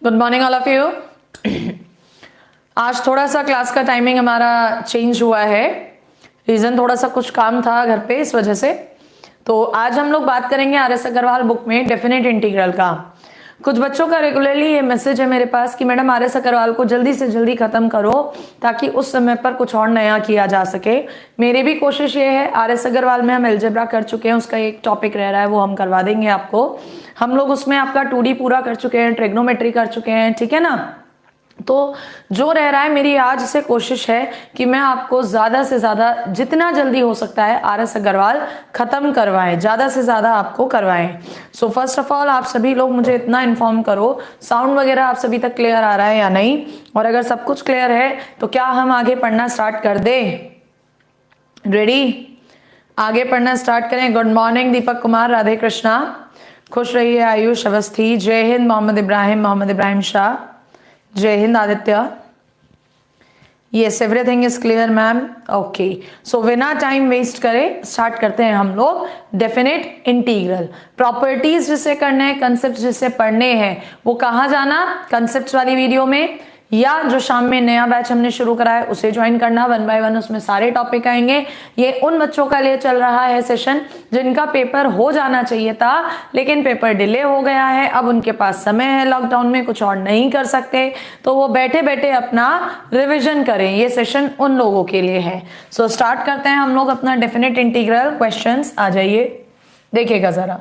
Good morning all of you. आज थोड़ा सा क्लास का टाइमिंग हमारा चेंज हुआ है, रीज़न थोड़ा सा कुछ काम था घर पे, इस वजह से। तो आज हम लोग बात करेंगे आर.एस. अग्रवाल बुक में डेफिनेट इंटीग्रल का। कुछ बच्चों का रेगुलरली ये मैसेज है मेरे पास कि मैडम आर.एस. अग्रवाल को जल्दी से जल्दी ख़त्म करो ताकि उस समय पर कुछ और नया किया जा सके। मेरी भी कोशिश ये है, आर.एस. अग्रवाल में हम अलजेब्रा कर चुके हैं, उसका एक टॉपिक रह रहा है, वो हम करवा देंगे आपको। हम लोग उसमें आपका 2D पूरा कर चुके हैं, ट्रिग्नोमेट्री कर चुके हैं, ठीक है ना। तो जो रह रहा है, मेरी आज से कोशिश है कि मैं आपको ज़्यादा से ज़्यादा जितना जल्दी हो सकता है आर.एस. अग्रवाल ख़त्म करवाएं, ज़्यादा से ज़्यादा आपको करवाएं। सो फर्स्ट ऑफ ऑल आप सभी लोग मुझे इतना इन्फॉर्म करो, साउंड वगैरह आप सभी तक क्लियर आ रहा है या नहीं, और अगर सब कुछ क्लियर है तो क्या हम आगे पढ़ना स्टार्ट कर दें। रेडी, आगे पढ़ना स्टार्ट करें। गुड मॉर्निंग दीपक कुमार, राधे कृष्णा, खुश रहिए आयुष अवस्थी, जय हिंद मोहम्मद इब्राहिम शाह, जय हिंद Aditya. Yes, everything is clear ma'am. Okay, so बिना टाइम वेस्ट करे स्टार्ट करते हैं हम लोग डेफिनेट इंटीग्रल। प्रॉपर्टीज जिसे करने हैं, कंसेप्ट जिसे पढ़ने हैं, वो कहाँ जाना, कंसेप्ट वाली वीडियो में, या जो शाम में नया बैच हमने शुरू करा है उसे ज्वाइन करना। 1 बाय 1 उसमें सारे टॉपिक आएंगे। ये उन बच्चों का लिए चल रहा है सेशन जिनका पेपर हो जाना चाहिए था लेकिन पेपर डिले हो गया है। अब उनके पास समय है, लॉकडाउन में कुछ और नहीं कर सकते, तो वो बैठे बैठे अपना रिविजन करें। ये सेशन उन लोगों के लिए है। सो स्टार्ट करते हैं हम लोग अपना डेफिनेट इंटीग्रल क्वेश्चंस। आ जाइए, देखिएगा जरा।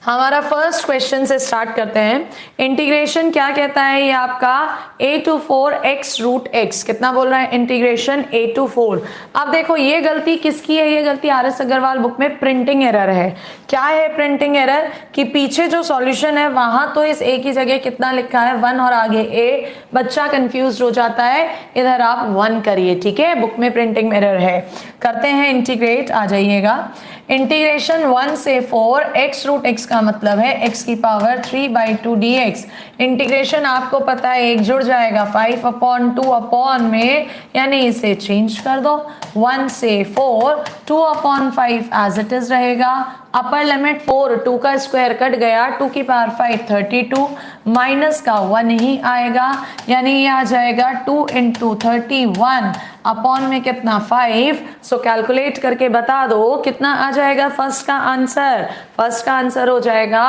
हमारा फर्स्ट क्वेश्चन से स्टार्ट करते हैं। इंटीग्रेशन क्या कहता है, ये आपका a to 4x root x कितना बोल रहा है, इंटीग्रेशन a to 4। अब देखो ये गलती किसकी है, ये गलती आर.एस. अग्रवाल बुक में प्रिंटिंग एरर है। क्या है प्रिंटिंग एरर, कि पीछे जो सॉल्यूशन है वहां तो इस a की जगह कितना लिखा है 1 और आगे a, बच्चा कंफ्यूज हो जाता है, इधर आप 1 करिए, ठीक है। बुक में प्रिंटिंग एरर है। करते हैं इंटीग्रेट, आ जाइएगा। इंटीग्रेशन 1 से 4 x रूट x का मतलब है x की पावर 3/2 dx। इंटीग्रेशन आपको पता है एक जुड़ जाएगा 5/2 अपॉन में, यानी इसे चेंज कर दो। 1 से 4 2/5 एज इट इज रहेगा। अपर लिमिट 4, 2 का स्क्वायर कट गया, 2 की पावर 5 32, माइनस का 1 ही आएगा, यानी ये आ जाएगा 2 × 31 अपॉन में कितना 5। सो कैलकुलेट करके बता दो कितना आ जाएगा फर्स्ट का आंसर। फर्स्ट का आंसर हो जाएगा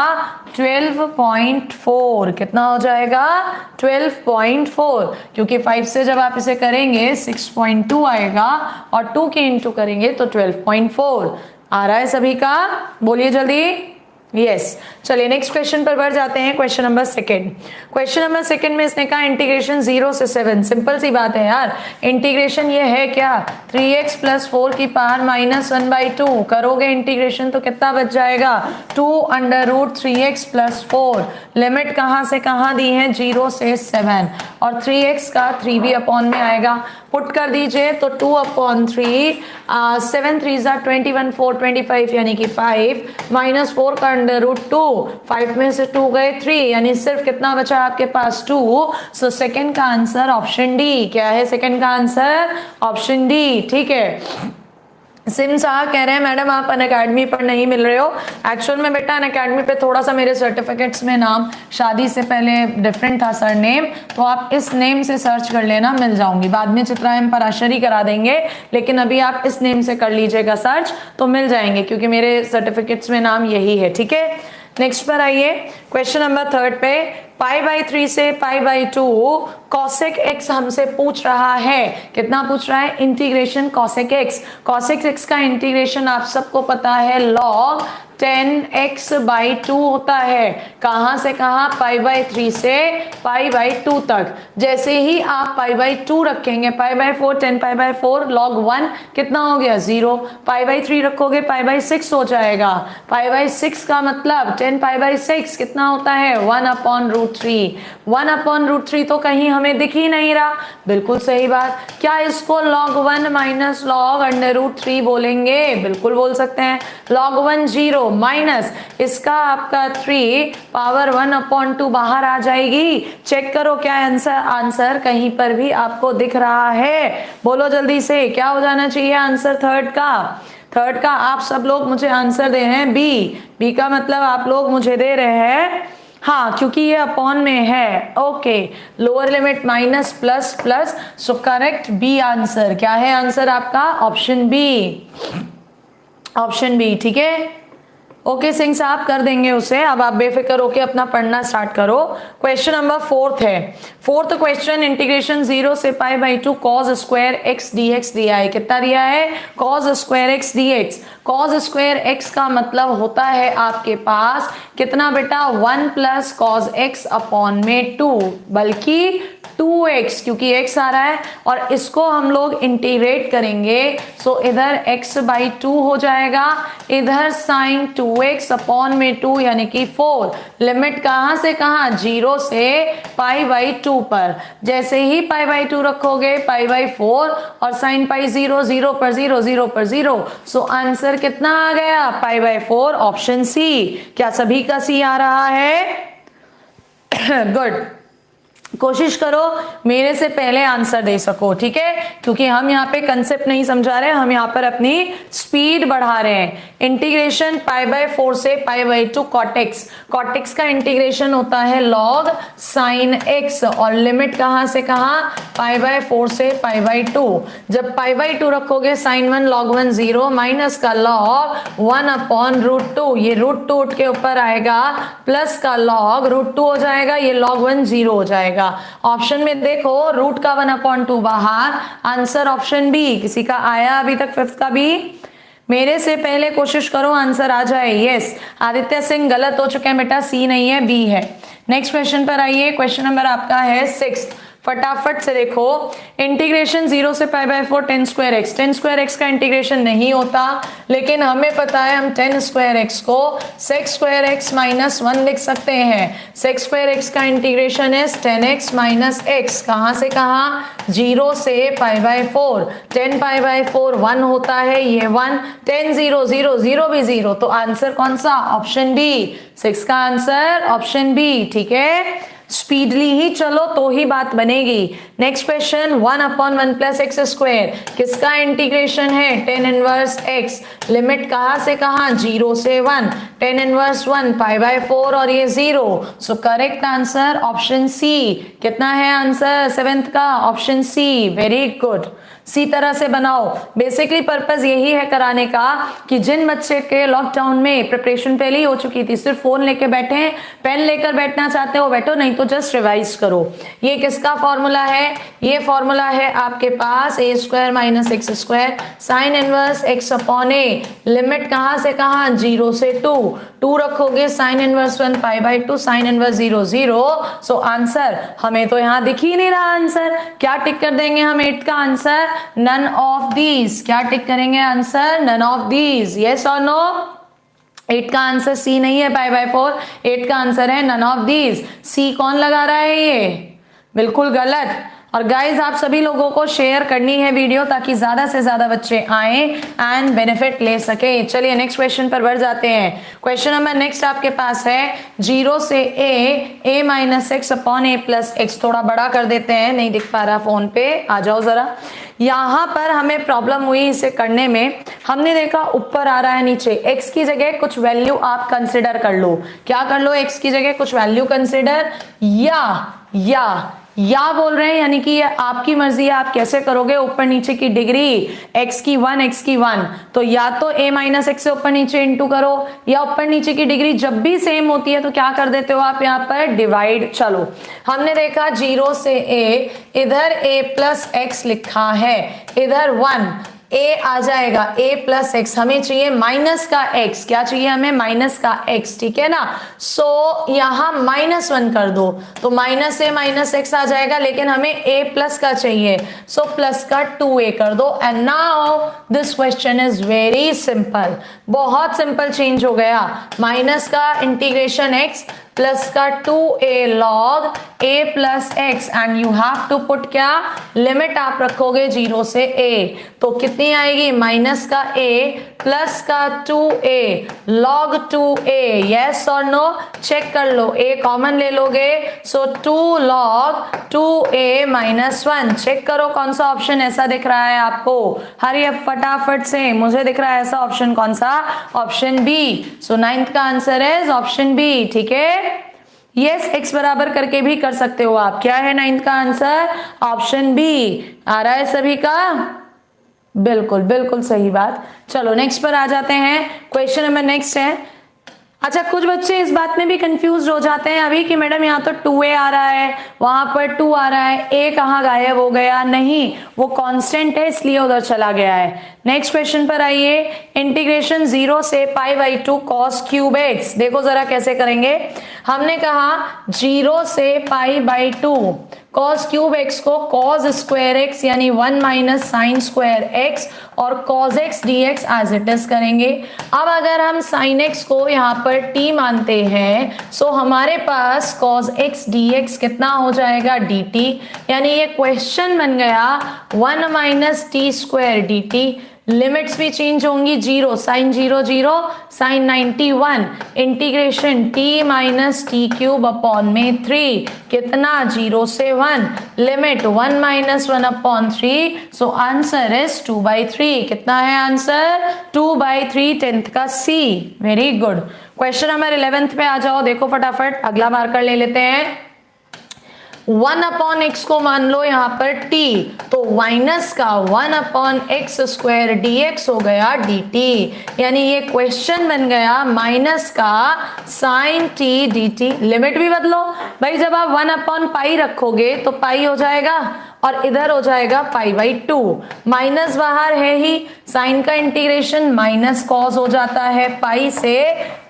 12.4। कितना हो जाएगा 12.4, क्योंकि 5 से जब आप इसे करेंगे 6.2 आएगा और 2 के इंटू करेंगे तो 12.4 आ रहा है सभी का। बोलिए जल्दी। यस, चलिए नेक्स्ट क्वेश्चन पर बढ़ जाते हैं। Question number second. Question number second में इसने कहा इंटीग्रेशन 0 से 7। सिंपल सी बात है यार, इंटीग्रेशन ये है क्या, 3x + 4 की पावर -1/2 करोगे इंटीग्रेशन तो कितना बच जाएगा 2√3x + 4। लिमिट कहाँ से कहाँ दी है, 0 से 7, और 3x का 3 भी अपॉन में आएगा। पुट कर दीजिए तो 2/3, 7 3 21, 4 25, यानी कि 5 -4 का √2, 5 में से 2 गए 3, यानी सिर्फ कितना बचा आपके पास 2। सो सेकंड का आंसर ऑप्शन डी। क्या है सेकंड का आंसर, ऑप्शन डी, ठीक है। सिम साहब कह रहे हैं मैडम आप अनअकैडमी पर नहीं मिल रहे हो। एक्चुअल में बेटा अनअकैडमी पे थोड़ा सा मेरे सर्टिफिकेट्स में नाम शादी से पहले डिफरेंट था सर नेम, तो आप इस नेम से सर्च कर लेना, मिल जाऊंगी। बाद में चित्रायम पराशरी करा देंगे, लेकिन अभी आप इस नेम से कर लीजिएगा सर्च तो मिल जाएंगे, क्योंकि मेरे सर्टिफिकेट्स में नाम यही है, ठीक है। नेक्स्ट पर आइए, क्वेश्चन नंबर थर्ड पे। π/3 से π/2 cosec x हमसे पूछ रहा है। कितना पूछ रहा है, integration cosec x। cosec x का इंटीग्रेशन आप सबको पता है log 10x/2 होता है। कहाँ से कहाँ, π/3 से π/2 तक। जैसे ही आप π/2 रखेंगे, π/4 10π/4 log 1 कितना हो गया 0, π/3 रखोगे π/6 हो जाएगा। π/6 का मतलब 10π/6 कितना होता है 1/√3। 1/√3 तो कहीं हमें दिख ही नहीं रहा, बिल्कुल सही बात। क्या इसको log 1 - log √3 बोलेंगे, बिल्कुल बोल सकते हैं। log 1 0 माइनस इसका आपका 3 पावर 1/2 बाहर आ जाएगी। चेक करो क्या आंसर कहीं पर भी आपको दिख रहा है, बोलो जल्दी से। क्या हो जाना चाहिए आंसर थर्ड का आप सब लोग मुझे आंसर दे रहे हैं बी का मतलब आप लोग मुझे दे रहे हैं हाँ, क्योंकि ये अपॉन में है। Okay, lower limit minus plus plus, so correct B answer. क्या है आंसर आपका? Option B, option B. ठीक है, ओके सिंह साहब कर देंगे उसे। अब आप बेफिक्र होके अपना पढ़ना स्टार्ट करो। क्वेश्चन नंबर 4 है। फोर्थ क्वेश्चन, इंटीग्रेशन 0 से pi by 2 cos square x D x दिया है। कितना दिया है? Cos square x D x. Cos square x का मतलब होता है आपके पास कितना बेटा? 1 प्लस कॉस एक्स अपॉन में 2, बल्कि 2x, क्योंकि x आ रहा है और इसको हम लोग इंटीग्रेट करेंगे। सो इधर x बाई 2 हो जाएगा, इधर साइन 2x अपॉन में 2 यानी कि 4। लिमिट कहां से कहां? 0 से पाई बाई 2 पर। जैसे ही पाई बाई 2 रखोगे पाई बाई 4 और साइन पाई 0, 0 पर 0, 0 पर 0। सो आंसर कितना आ गया? Pi by 4, option C. क्या सभी का सी आ रहा है? गुड, कोशिश करो मेरे से पहले आंसर दे सको, ठीक है, क्योंकि हम यहाँ पे कंसेप्ट नहीं समझा रहे, हम यहाँ पर अपनी स्पीड बढ़ा रहे हैं। इंटीग्रेशन पाई बाय 4 से pi by 2 cot x. Cot x का इंटीग्रेशन होता है लॉग साइन एक्स और लिमिट कहां से कहां? पाई बाय 4 से पाई बाय 2। जब पाई बाय 2 रखोगे साइन 1 लॉग 1 0 माइनस का लॉग 1 अपॉन रूट 2, ये रूट 2 उठ के ऊपर आएगा, प्लस का लॉग रूट 2 हो जाएगा, ये लॉग 1 0 हो जाएगा। ऑप्शन में देखो रूट का 1/2 बाहर, आंसर ऑप्शन बी। किसी का आया अभी तक फिफ्थ का भी? मेरे से पहले कोशिश करो आंसर आ जाए। यस, आदित्य सिंह गलत हो चुके हैं बेटा, सी नहीं है, बी है। नेक्स्ट क्वेश्चन पर आइए। क्वेश्चन नंबर आपका है 6। फटाफट से देखो, इंटीग्रेशन 0 से pi by 4 10 square x. 10 square x का इंटीग्रेशन नहीं होता, लेकिन हमें पता है हम 10 स्क्वायर एक्स को सेक्स स्क्वायर एक्स माइनस 1 लिख सकते हैं। सेक्स स्क्वायर एक्स का इंटीग्रेशन है 10x माइनस एक्स। कहां से कहां? 0 से पाई बाय 4। 10 पाई बाय 4 1 होता है, ये 1, 10 0 0 0 भी 0, तो आंसर कौन सा? Option B. 6 का आंसर ऑप्शन बी। ठीक है, स्पीडली ही चलो तो ही बात बनेगी। Next question, 1/1 plus x square किसका इंटीग्रेशन है? 10 इनवर्स एक्स। लिमिट कहां से कहां? 0 से 1, 10 इनवर्स 1 पाई बाय 4 और ये 0। So correct answer option C. कितना है आंसर 7th का? Option C. वेरी गुड, सी तरह से बनाओ। बेसिकली पर्पस यही है कराने का कि जिन बच्चे के लॉकडाउन में प्रिपरेशन पहले ही हो चुकी थी, सिर्फ फोन लेके बैठे हैं, पेन लेकर बैठना चाहते हो बैठो, नहीं तो जस्ट रिवाइज करो। ये किसका फॉर्मूला है? ये फॉर्मूला है आपके पास A square minus X square sine inverse X upon A. Limit कहां से कहां? 0 से 2। 2 रखोगे sine inverse 1 pi by 2 sine inverse 0 0। So answer हमें तो यहां दिख ही नहीं रहा आंसर। क्या टिक कर देंगे हम 8 का आंसर? None of these. क्या टिक करेंगे answer? None of these. Yes और नो? 8 का आंसर सी नहीं है पाई बाय 4, 8 का आंसर है नन ऑफ दीज। सी कौन लगा रहा है? ये बिल्कुल गलत। और गाइज आप सभी लोगों को शेयर करनी है वीडियो ताकि ज्यादा से ज्यादा बच्चे आए एंड बेनिफिट ले सके। चलिए नेक्स्ट क्वेश्चन पर बढ़ जाते हैं। क्वेश्चन नंबर नेक्स्ट आपके पास है 0 से a minus x upon A plus x. थोड़ा बड़ा कर देते हैं, नहीं दिख पा रहा फोन पे, आ जाओ जरा। यहां पर हमें प्रॉब्लम हुई इसे करने में, हमने देखा ऊपर आ रहा है नीचे, x की जगह कुछ वैल्यू आप कंसिडर कर लो। क्या कर लो? x की जगह कुछ वैल्यू कंसिडर, या बोल रहे हैं, यानी कि ये आपकी मर्जी है, आप कैसे करोगे। ऊपर नीचे की डिग्री x की 1 x की 1, तो या तो a माइनस एक्स से ऊपर नीचे इंटू करो, या ऊपर नीचे की डिग्री जब भी सेम होती है तो क्या कर देते हो आप यहाँ पर? डिवाइड। चलो हमने देखा 0 से a, इधर a प्लस एक्स लिखा है, इधर 1, a आ जाएगा a प्लस एक्स। हमें चाहिए माइनस का x। क्या चाहिए हमें? माइनस का x, ठीक है ना। सो यहां -1 कर दो तो माइनस a माइनस एक्स आ जाएगा, लेकिन हमें a प्लस का चाहिए, सो प्लस का 2a कर दो। And now this question is very simple, बहुत सिंपल चेंज हो गया। माइनस का इंटीग्रेशन x प्लस का 2a log a plus x, and you have to put क्या? लिमिट आप रखोगे 0 से a, तो कितनी आएगी? माइनस का a प्लस का 2a log 2a। यस और नो? चेक कर लो, a कॉमन ले लोगे, सो 2 log 2a माइनस 1। चेक करो कौन सा ऑप्शन ऐसा दिख रहा है आपको। हरी अब फटाफट से, मुझे दिख रहा है ऐसा ऑप्शन कौन सा? Option B. सो 9th का आंसर है ऑप्शन बी। ठीक है, यस x बराबर करके भी कर सकते हो आप। क्या है 9th का आंसर? Option B. आ रहा है सभी का? बिल्कुल बिल्कुल सही बात। चलो नेक्स्ट पर आ जाते हैं। क्वेश्चन नंबर नेक्स्ट है। अच्छा, कुछ बच्चे इस बात में भी कंफ्यूज हो जाते हैं अभी कि मैडम यहाँ तो 2a आ रहा है, वहां पर 2 आ रहा है, a कहाँ गायब हो गया? नहीं, वो कांस्टेंट है इसलिए उधर चला गया है। नेक्स्ट क्वेश्चन पर आइए। इंटीग्रेशन 0 से π/2 cos क्यूब x। देखो जरा कैसे करेंगे। हमने कहा 0 से π/2 cos क्यूब x को cos स्क्वायर x यानी 1 माइनस साइन स्क्वायर x और cos x dx as it is करेंगे। अब अगर हम sin x को यहाँ पर t मानते हैं सो हमारे पास cos x dx कितना हो जाएगा? dt। यानी ये क्वेश्चन बन गया 1 minus t square dt। Limits भी चेंज होंगी। 0 sine 0 0 sine 91 integration t minus t cube upon में 3 कितना? 0 से 1 limit 1 minus 1 upon 3 so answer is 2/3। कितना है आंसर? 2/3 10th का C। Very good. Question number 11th पे आ जाओ। देखो फटाफट अगला मार्कर ले लेते हैं। 1 अपॉन एक्स को मान लो यहाँ पर t, तो माइनस का 1 अपॉन एक्स स्क्वायर dx हो गया dt। यानी ये क्वेश्चन बन गया माइनस का साइन t dt। लिमिट भी बदलो भाई, जब आप 1 अपॉन पाई रखोगे तो पाई हो जाएगा और इधर हो जाएगा π/2। माइनस बाहर है ही, साइन का इंटीग्रेशन माइनस कॉस हो जाता है, पाई से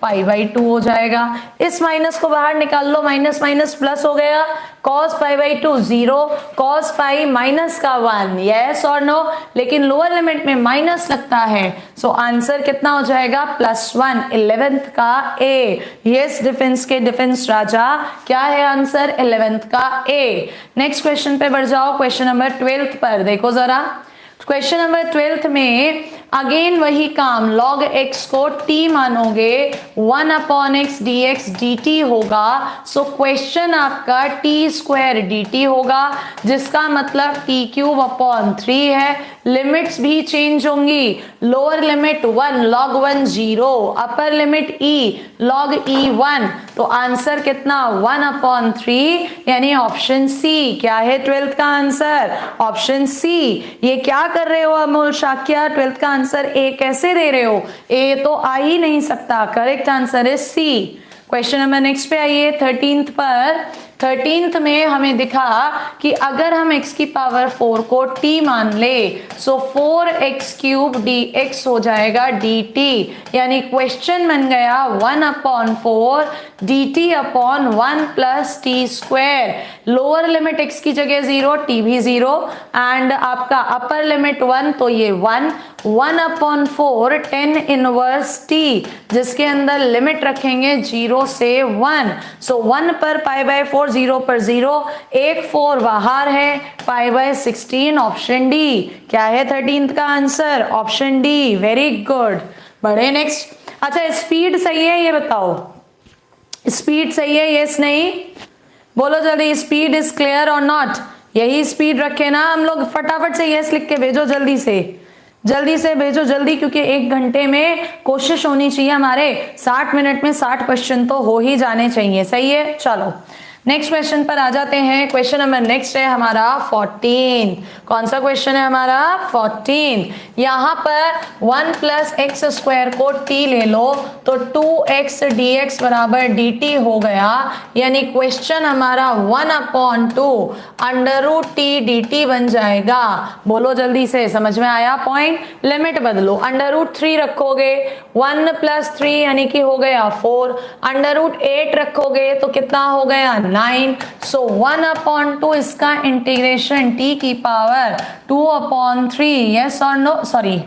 π/2 हो जाएगा। इस माइनस को बाहर निकाल लो, माइनस माइनस प्लस हो गया। cos π/2 0, cos पाई माइनस का 1, यस और नो? लेकिन लोअर लिमिट में माइनस लगता है सो आंसर कितना हो जाएगा? +1। 11th का A। यस डिफेंस के डिफेंस राजा। क्या है आंसर? 11th का A। नेक्स्ट क्वेश्चन पे बढ़ जाओ। क्वेश्चन नंबर 12th पर देखो जरा। क्वेश्चन नंबर 12th में अगेन वही काम, log x को t मानोगे 1 अपॉन एक्स dx dt होगा। सो क्वेश्चन आपका t स्क्वायर dt होगा, जिसका मतलब t क्यूब अपॉन 3 है। लिमिट्स भी चेंज होंगी। Lower limit 1 log 1 0, upper limit e log e 1। तो आंसर कितना? 1 अपॉन 3 यानी ऑप्शन सी। क्या है 12th का आंसर? ऑप्शन सी। ये क्या कर रहे हो अमोल शाक्या? 12th का आंसर ए कैसे दे रहे हो? ए तो आ ही नहीं सकता। करेक्ट आंसर है सी। क्वेश्चन नंबर नेक्स्ट पे आइए 13th पर। 13th में हमें दिखा कि अगर हम x की पावर 4 को t मान ले सो 4x क्यूब dx हो जाएगा dt। यानी क्वेश्चन बन गया 1 upon 4 dt upon 1 plus T square. Lower limit x की जगह 0, t भी 0 एंड आपका अपर लिमिट 1, तो ये 1 अपॉन 4 10 इनवर्स t, जिसके अंदर लिमिट रखेंगे 0 से 1। सो 1 पर π/4, 0 पर 0, एक 4 बाहर है, π/16 ऑप्शन डी। क्या है 13th का answer? Option D. Very good. बढ़े नेक्स्ट। अच्छा स्पीड सही है ये बताओ, स्पीड सही है यस नहीं? बोलो जल्दी, स्पीड इज क्लियर और नॉट? यही स्पीड रखे ना हम लोग? फटाफट से यस लिख के भेजो, जल्दी से भेजो जल्दी, क्योंकि 1 घंटे में कोशिश होनी चाहिए हमारे 60 मिनट में 60 क्वेश्चन तो हो ही जाने चाहिए। सही है, चलो नेक्स्ट क्वेश्चन पर आ जाते हैं। क्वेश्चन नंबर नेक्स्ट है हमारा 14। कौन सा क्वेश्चन है हमारा? 14। यहाँ पर 1 प्लस एक्स स्क्वायर को t ले लो तो 2x dx बराबर dt हो गया। यानी क्वेश्चन हमारा 1 upon 2 under root t dt बन जाएगा। बोलो जल्दी से, समझ में आया पॉइंट? लिमिट बदलो, अंडर रूट 3 रखोगे 1 प्लस 3 यानी कि हो गया 4, अंडर रूट 8 रखोगे तो कितना हो गया 9। सो 1 अपॉन 2 इसका इंटीग्रेशन t की पावर 2 अपॉन 3, यस और नो? सॉरी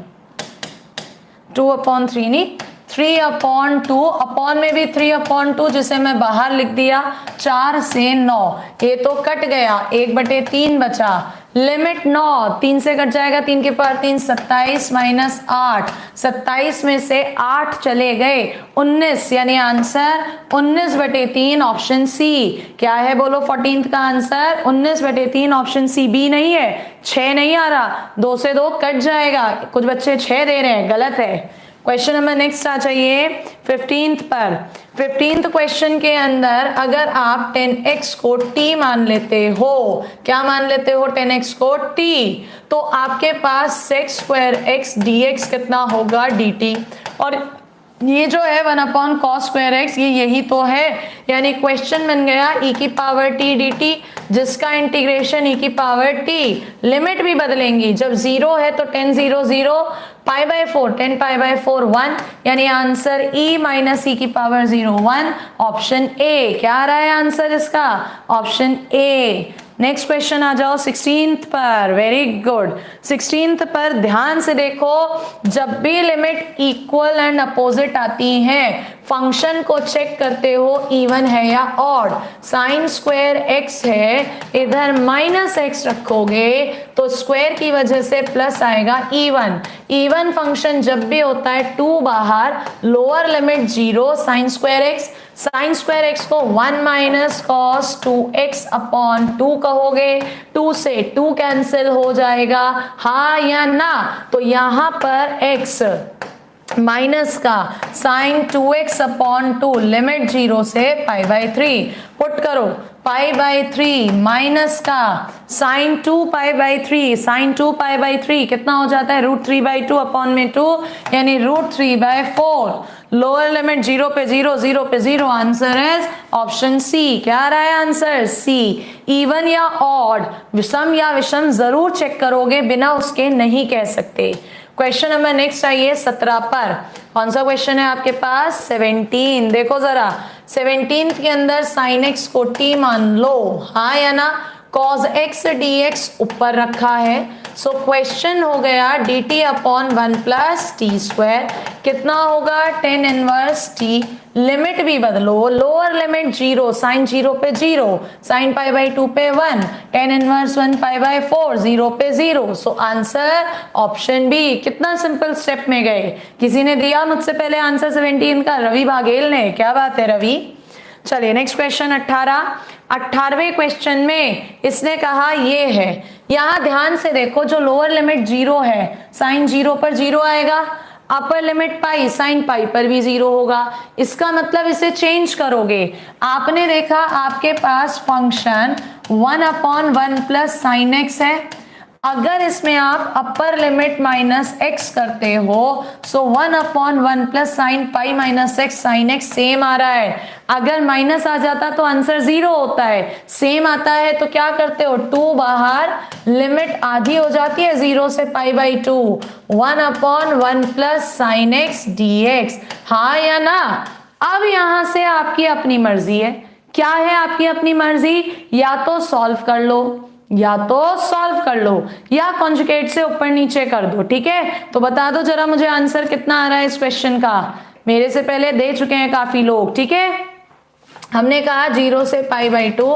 2 अपॉन 3 नहीं, 3 अपॉन 2, अपॉन में भी 3 अपॉन 2 जिसे मैं बाहर लिख दिया 4 से 9। ये तो कट गया, 1/3 बचा। लिमिट 9, 3 से कट जाएगा, 3 के पावर 3, 27 माइनस 8, 27 में से 8 चले गए 19, यानी आंसर 19/3 ऑप्शन सी। क्या है बोलो 14th का आंसर? 19/3 option C. बी नहीं है, 6 नहीं आ रहा, 2 से 2 कट जाएगा। कुछ बच्चे 6 दे रहे हैं, गलत है। क्वेश्चन नंबर नेक्स्ट आ जाइए 15th पर। 15th क्वेश्चन के अंदर अगर आप 10x को t मान लेते हो, क्या मान लेते हो? 10x को t, तो आपके पास sec स्क्वायर x dx कितना होगा? dt। और ये जो है 1 cos स्क्वायर x, ये यही तो है, यानी क्वेश्चन बन गया e की पावर t dt, जिसका इंटीग्रेशन e की पावर t। लिमिट भी बदलेंगी, जब 0 है तो 10 0 0, पाई बाय 4 10 पाई बाय 4 1, यानी आंसर e माइनस e की पावर 0 1, ऑप्शन ए। क्या आ रहा है आंसर इसका? Option A. नेक्स्ट क्वेश्चन आ जाओ 16th पर। Very good. 16th पर ध्यान से देखो, जब भी लिमिट इक्वल एंड अपोजिट आती है, फंक्शन को चेक करते हो इवन है या ऑड। साइन स्क्वायर एक्स है, इधर माइनस एक्स रखोगे तो स्क्वायर की वजह से प्लस आएगा इवन। इवन फंक्शन जब भी होता है 2 बाहर, lower limit 0, sign square x, sign square x को 1 माइनस कॉस 2x अपॉन 2 कहोगे, 2 से 2 कैंसिल हो जाएगा, हाँ या ना? तो यहां पर x माइनस का साइन 2x अपॉन 2, लिमिट 0 से पाई बाय 3, पुट करो पाई बाय 3 माइनस का sine 2 pi by 3, sine 2 pi by 3 कितना हो जाता है? √3/2 अपॉन में 2, यानी √3/4। लोअर लिमिट 0 पे 0, 0 पे 0, आंसर है ऑप्शन सी। क्या आ रहा है आंसर? सी। इवन या ऑड, विषम या विषम जरूर चेक करोगे, बिना उसके नहीं कह सकते। क्वेश्चन नंबर नेक्स्ट आइए 17 पर। कौन सा क्वेश्चन है आपके पास? 17। देखो जरा, 17 के अंदर साइन एक्स को t मान लो, हाँ या ना? cos x dx ऊपर रखा है, सो क्वेश्चन हो गया dt upon 1 plus T square, कितना होगा? 10 इनवर्स t। लिमिट भी बदलो, लोअर लिमिट 0, साइन 0 पे 0, साइन पाई बाय 2 पे 1, 10 इनवर्स 1 पाई बाय 4, 0 पे 0, सो आंसर ऑप्शन बी। कितना सिंपल स्टेप में गए। किसी ने दिया मुझसे पहले आंसर 17 का? रवि बाघेल ने। क्या बात है रवि। चलिए नेक्स्ट क्वेश्चन 18वें क्वेश्चन में इसने कहा ये है, यहां ध्यान से देखो, जो लोअर लिमिट 0 है, साइन 0 पर 0 आएगा, अपर लिमिट पाई, साइन पाई पर भी 0 होगा। इसका मतलब इसे चेंज करोगे। आपने देखा आपके पास फंक्शन 1/1 प्लस साइन एक्स है, अगर इसमें आप अपर लिमिट माइनस एक्स करते हो, so 1/1 plus sine pi minus X, sine X same आ रहा है। अगर माइनस आ जाता तो आंसर 0 होता है, सेम आता है तो क्या करते हो? 2 बाहर, लिमिट आधी हो जाती है 0 से pi by 2, 1/1 plus sine x dx, हाँ या ना? अब यहां से आपकी अपनी मर्जी है। क्या है आपकी अपनी मर्जी? या तो सॉल्व कर लो, या तो सॉल्व कर लो, या कॉन्जुगेट से ऊपर नीचे कर दो। ठीक है, तो बता दो जरा मुझे आंसर कितना आ रहा है इस क्वेश्चन का। मेरे से पहले दे चुके हैं काफी लोग। ठीक है, हमने कहा 0 से pi by 2,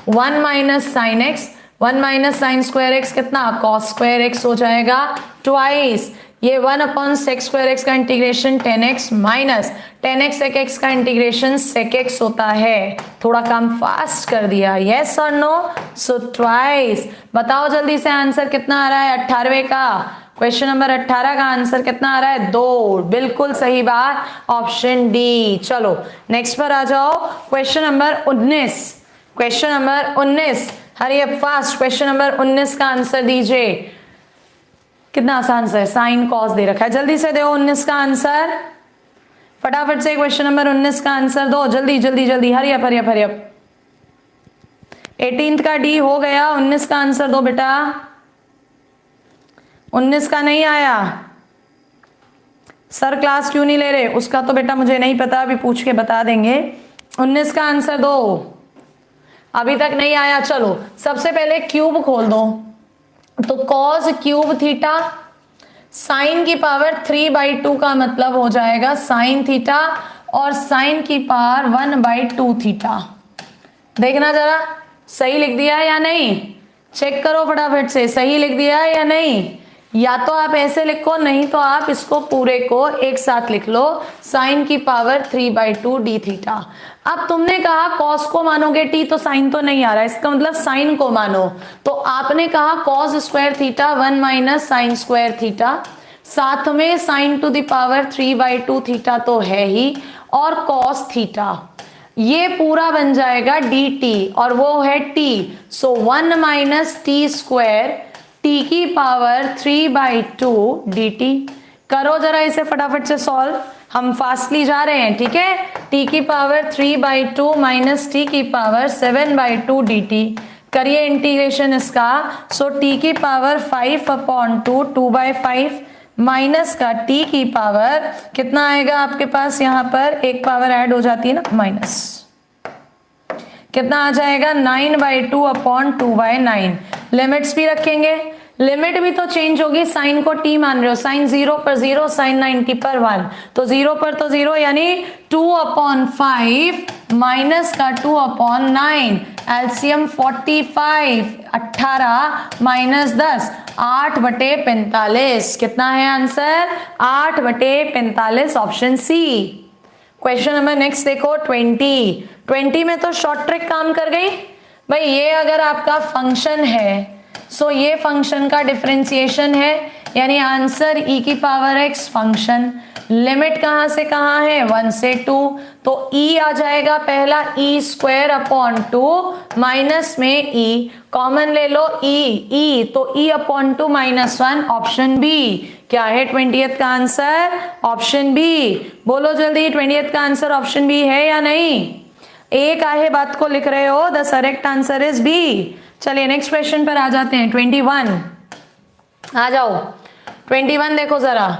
1 minus sine x, 1 minus sine square x कितना? कॉस स्क्वायर एक्स हो जाएगा, ट्वाइस ये 1 सेक स्क्वायर एक्स का integration 10x minus 10x sec x का इंटीग्रेशन सेक एक्स होता है। थोड़ा काम फास्ट कर दिया, यस और नो? So twice. बताओ जल्दी से आंसर कितना आ रहा है 18वें का? क्वेश्चन नंबर 18 का आंसर कितना आ रहा है? 2। बिल्कुल सही बात, ऑप्शन डी। चलो नेक्स्ट पर आ जाओ, question number 19। Question number 19, hurry up fast. Question number 19 का आंसर दीजिए। कितना आसान सा है, साइन कॉस दे रखा है। जल्दी से दो 19 का आंसर, फटाफट से क्वेश्चन नंबर 19 का आंसर दो, जल्दी जल्दी जल्दी, hurry up hurry up hurry up. 18th का डी हो गया, 19 का आंसर दो बेटा। 19 का नहीं आया सर, क्लास क्यों नहीं ले रहे? उसका तो बेटा मुझे नहीं पता, अभी पूछ के बता देंगे। 19 का आंसर दो, अभी तक नहीं आया। चलो सबसे पहले क्यूब खोल दो, तो कॉस क्यूब थीटा, साइन की पावर 3/2 का मतलब हो जाएगा साइन थीटा, और साइन की पावर 1/2 थीटा। देखना जरा सही लिख दिया या नहीं, चेक करो फटाफट से, सही लिख दिया या नहीं। या तो आप ऐसे लिखो, नहीं तो आप इसको पूरे को एक साथ लिख लो, साइन की पावर 3/2 डी थीटा। अब तुमने कहा कॉस को मानोगे टी, तो साइन तो नहीं आ रहा है, इसका मतलब साइन को मानो। तो आपने कहा cos square theta 1 minus sine square theta, साथ में sign to the power 3/2 theta तो है ही, और कॉस थीटा, ये पूरा बन जाएगा dt, और वो है t, सो 1 माइनस टी स्क्वायर t की पावर 3/2 dt। करो जरा इसे फटाफट से सॉल्व, हम फास्टली जा रहे हैं, ठीक है। t की पावर 3/2 माइनस t की पावर 7/2 dt, करिए इंटीग्रेशन इसका। सो t की पावर 5/2 2/5 माइनस का t की पावर कितना आएगा आपके पास, यहाँ पर एक पावर ऐड हो जाती है ना, माइनस, कितना आ जाएगा 9/2/2/9। लिमिट्स भी रखेंगे, लिमिट भी तो चेंज होगी, साइन को t मान रहे हो, साइन 0 पर 0, साइन 90 पर 1, तो 0 पर तो 0, यानी 2/5 माइनस का 2/9, एलसीएम 45, 18 माइनस 10, 8/45, कितना है answer 8/45, option C. Question number next देखो 20 में तो शॉर्ट ट्रिक काम कर गई भाई। ये अगर आपका फंक्शन है, सो ये फंक्शन का डिफरेंशिएशन है, यानी आंसर e की पावर x फंक्शन, लिमिट कहां से कहां है 1 से 2, तो e आ जाएगा पहला e²/2 माइनस में e कॉमन ले लो, e तो e/2 माइनस 1, ऑप्शन बी। क्या है 20th का आंसर, ऑप्शन बी। बोलो जल्दी 20th का आंसर ऑप्शन बी है या नहीं, एक आहे बात को लिख रहे हो, the correct answer is B. चलिए नेक्स्ट क्वेश्चन पर आ जाते हैं, 21 आ जाओ। 21 देखो जरा,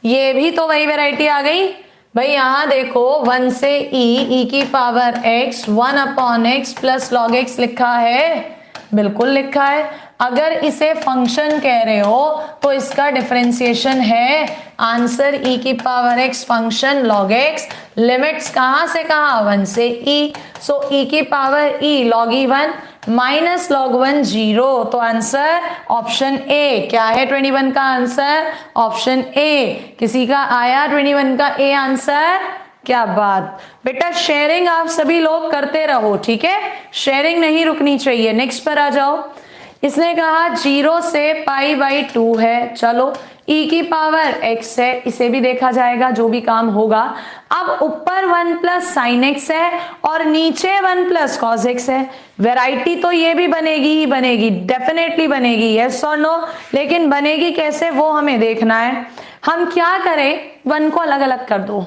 ये भी तो वही वैरायटी आ गई भाई। यहां देखो 1 से e की power x 1/x plus log x लिखा है, बिल्कुल लिखा है। अगर इसे फंक्शन कह रहे हो तो इसका डिफरेंशिएशन है आंसर e की power x function log x, limits कहां से कहां 1 से e, सो e की power e log e1 minus log 1 0, तो आंसर ऑप्शन ए। क्या है 21 का आंसर, ऑप्शन ए। किसी का आया 21 का ए आंसर, क्या बात बेटा। शेयरिंग आप सभी लोग करते रहो, ठीक है, शेयरिंग नहीं रुकनी चाहिए। नेक्स्ट पर आ जाओ। इसने कहा 0 से π/2 है, चलो e की पावर x है, इसे भी देखा जाएगा जो भी काम होगा। अब ऊपर 1 प्लस साइन x है और नीचे 1 प्लस कॉस x है। वैरायटी तो ये भी बनेगी ही बनेगी, डेफिनेटली बनेगी, यस और नो, लेकिन बनेगी कैसे वो हमें देखना है। हम क्या करें, 1 को अलग अलग कर दो।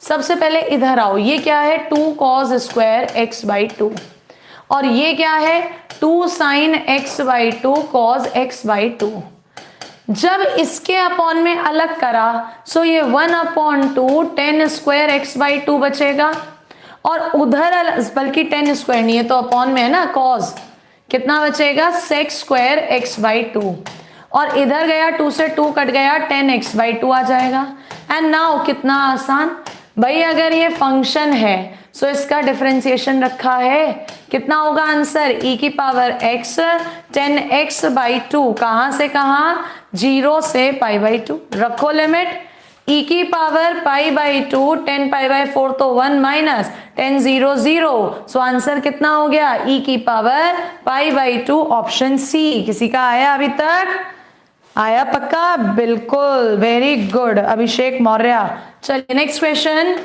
सबसे पहले इधर आओ, ये क्या है 2 cos² x/2, और ये क्या है 2 sin x/2 cos x/2। जब इसके अपॉन में अलग करा, सो ये 1/2 tan² x/2 बचेगा, और उधर बल्कि tan² नहीं है तो अपॉन में है ना cos, कितना बचेगा sec² x/2, और इधर गया 2 से 2 कट गया, tan x/2 आ जाएगा। एंड नाउ कितना आसान भाई, अगर ये फंक्शन है सो इसका डिफरेंशिएशन रखा है, कितना होगा आंसर e की पावर x tan x/2, कहां से कहां 0 से π/2, रखो लिमिट e की पावर π/2 tan π/4 तो 1 माइनस tan 0 0, सो आंसर कितना हो गया e की पावर π/2, ऑप्शन सी। किसी का आया अभी तक, आया पक्का, बिल्कुल, वेरी गुड अभिषेक मौर्य। चलिए नेक्स्ट क्वेश्चन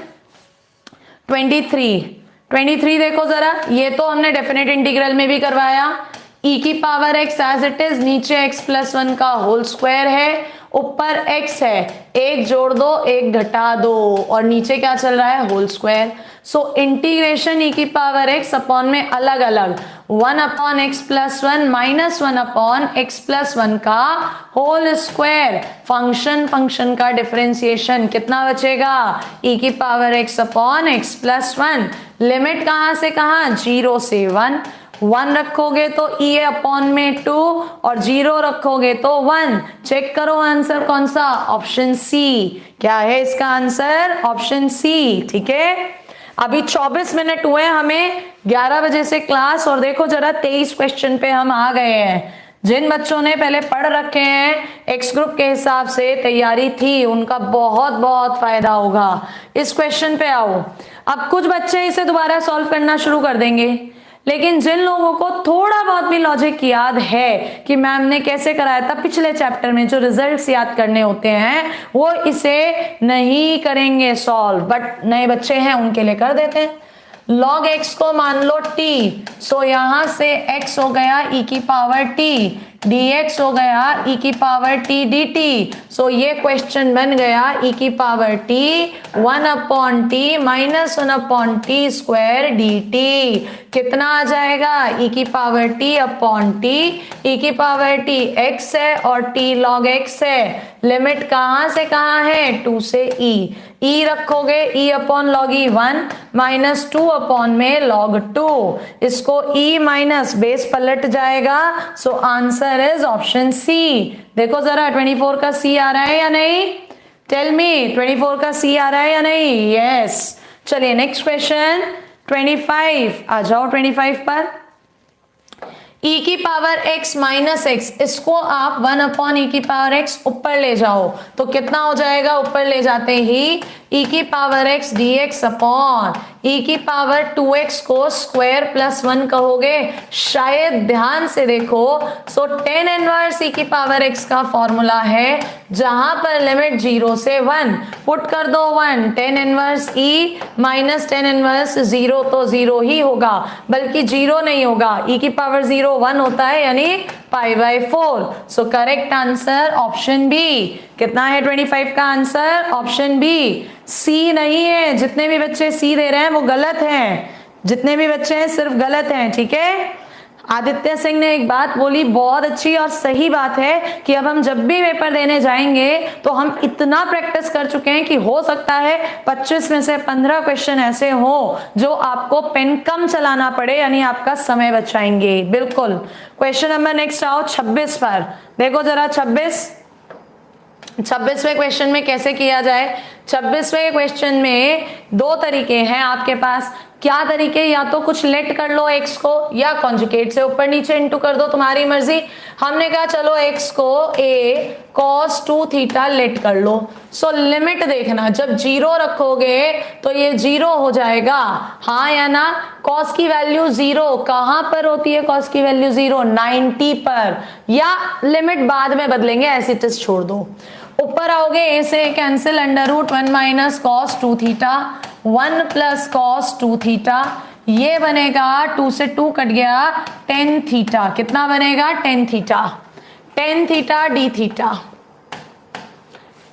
23 देखो जरा, ये तो हमने डेफिनेट इंटीग्रल में भी करवाया। e की power x as it is, नीचे x+1 का होल स्क्वायर है, ऊपर x है, एक जोड़ दो एक घटा दो, और नीचे क्या चल रहा है whole square. So integration e की पावर x अपॉन में अलग अलग 1/x+1 माइनस 1/x+1 का होल स्क्वायर, फंक्शन का डिफरेंशिएशन कितना बचेगा e की power x upon x+1, limit कहां से कहां 0 से 1 रखोगे तो e अपॉन में 2, और 0 रखोगे तो 1। चेक करो आंसर कौन सा, ऑप्शन सी। क्या है इसका आंसर, ऑप्शन सी, ठीक है। अभी 24 मिनट हुए हमें 11 बजे से क्लास, और देखो जरा 23 क्वेश्चन पे हम आ गए हैं। जिन बच्चों ने पहले पढ़ रखे हैं, एक्स ग्रुप के हिसाब से तैयारी थी, उनका बहुत बहुत फायदा होगा। इस क्वेश्चन पे आओ। अब कुछ बच्चे इसे दोबारा सॉल्व करना शुरू कर देंगे, लेकिन जिन लोगों को थोड़ा बहुत भी लॉजिक याद है कि मैम ने कैसे कराया था पिछले चैप्टर में, जो रिजल्ट्स याद करने होते हैं, वो इसे नहीं करेंगे सॉल्व, बट नए बच्चे हैं उनके लिए कर देते हैं। log x को मान लो t, सो यहां से x हो गया e की पावर t, dx हो गया e की पावर t dt, सो ये क्वेश्चन बन गया e की power t 1/t minus 1/t square dt। कितना आ जाएगा? e की power t upon t, e की पावर t x है और t log x है। लिमिट कहां से कहां है? 2 से e, e रखोगे e upon log e 1 minus 2 upon में लॉग 2, इसको e माइनस बेस पलट जाएगा, so answer is option C. देखो जरा 24 का c आ रहा है या नहीं? टेल मी 24 का c आ रहा है या नहीं? यस। चलिए नेक्स्ट क्वेश्चन 25, आ जाओ 25 पर। e की पावर x माइनस एक्स, इसको आप 1/e की पावर x ऊपर ले जाओ तो कितना हो जाएगा? ऊपर ले जाते ही e की power x dx upon e की पावर 2x को स्क्वायर प्लस 1 कहोगे, शायद ध्यान से देखो। सो tan इनवर्स e की पावर x का फॉर्मूला है जहां पर लिमिट 0 से 1, पुट कर दो 1, tan inverse e minus tan inverse 0 तो 0 ही होगा, बल्कि 0 नहीं होगा, e की पावर 0 1 होता है, यानी π/4। So correct answer option B. कितना है 25 का आंसर? Option B. सी नहीं है, जितने भी बच्चे सी दे रहे हैं वो गलत हैं, जितने भी बच्चे हैं सिर्फ गलत हैं, ठीक है। आदित्य सिंह ने एक बात बोली, बहुत अच्छी और सही बात है कि अब हम जब भी पेपर देने जाएंगे तो हम इतना प्रैक्टिस कर चुके हैं कि हो सकता है 25 में से 15 क्वेश्चन ऐसे हो जो आपको पेन कम चलाना पड़े, यानी आपका समय बचाएंगे। बिल्कुल। क्वेश्चन नंबर नेक्स्ट आओ 26 पर। देखो जरा 26वें क्वेश्चन में कैसे किया जाए। 26वें क्वेश्चन में दो तरीके हैं आपके पास। क्या तरीके? या तो कुछ लेट कर लो x को, या कॉन्जुगेट से ऊपर नीचे इंटू कर दो, तुम्हारी मर्जी। हमने कहा चलो x को a cos 2 थीटा लेट कर लो। सो लिमिट देखना, जब 0 रखोगे तो ये 0 हो जाएगा, हाँ या ना। cos की वैल्यू 0 कहां पर होती है? cos की वैल्यू 0 90 पर, या लिमिट बाद में बदलेंगे, ऐसे टेस्ट छोड़ दो। ऊपर आओगे a से cancel, √1 minus cos 2 theta, 1 plus cos 2 theta, ये बनेगा 2 से 2 कट गया tan थीटा। कितना बनेगा? tan theta. tan theta D theta.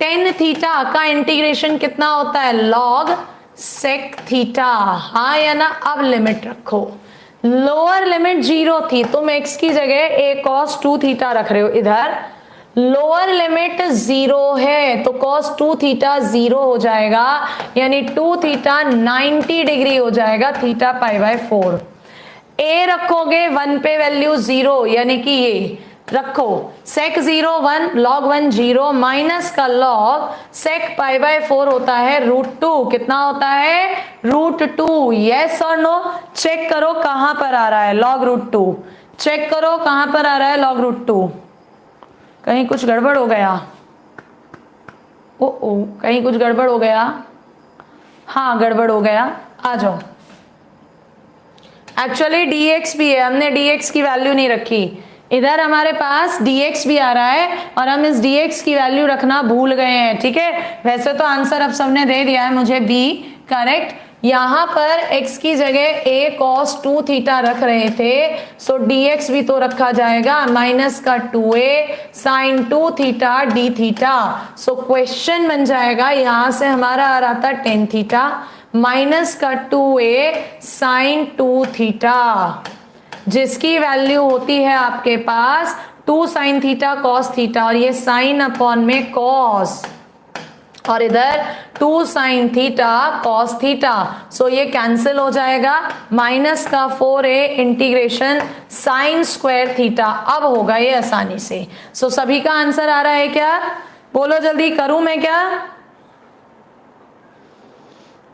tan theta का इंटीग्रेशन कितना होता है? log sec थीटा, हाँ या ना। अब लिमिट रखो, लोअर लिमिट 0 थी, तुम x की जगह a cos 2 थीटा रख रहे हो, इधर लोअर लिमिट 0 है तो cos 2 थीटा 0 हो जाएगा, यानी 2 थीटा 90 डिग्री हो जाएगा, थीटा π/4। a रखोगे 1 पे वैल्यू 0, यानी कि ये रखो sec 0 1 log 1 0 माइनस का log sec π/4 होता है √2। कितना होता है? √2। यस और नो? चेक करो कहां पर आ रहा है log √2, चेक करो कहां पर आ रहा है log √2। कहीं कुछ गड़बड़ हो गया? ओ कहीं कुछ गड़बड़ हो गया? हाँ गड़बड़ हो गया, आ जाओ। एक्चुअली dx भी है, हमने dx की वैल्यू नहीं रखी, इधर हमारे पास dx भी आ रहा है और हम इस dx की वैल्यू रखना भूल गए हैं, ठीक है। वैसे तो आंसर अब सबने दे दिया है मुझे, बी करेक्ट। यहां पर x की जगह a cos 2 थीटा रख रहे थे, सो dx भी तो रखा जाएगा, माइनस का 2a sin 2 theta d theta. So question बन जाएगा, यहां से हमारा आ रहा था tan थीटा माइनस का 2a sin 2 थीटा, जिसकी वैल्यू होती है आपके पास 2 sin थीटा cos थीटा, और ये sin अपॉन में cos, और इधर 2 sin थीटा cos थीटा। सो ये कैंसिल हो जाएगा, माइनस का 4a integration sin square theta. अब होगा ये आसानी से। सो सभी का आंसर आ रहा है क्या? बोलो जल्दी, करूं मैं क्या?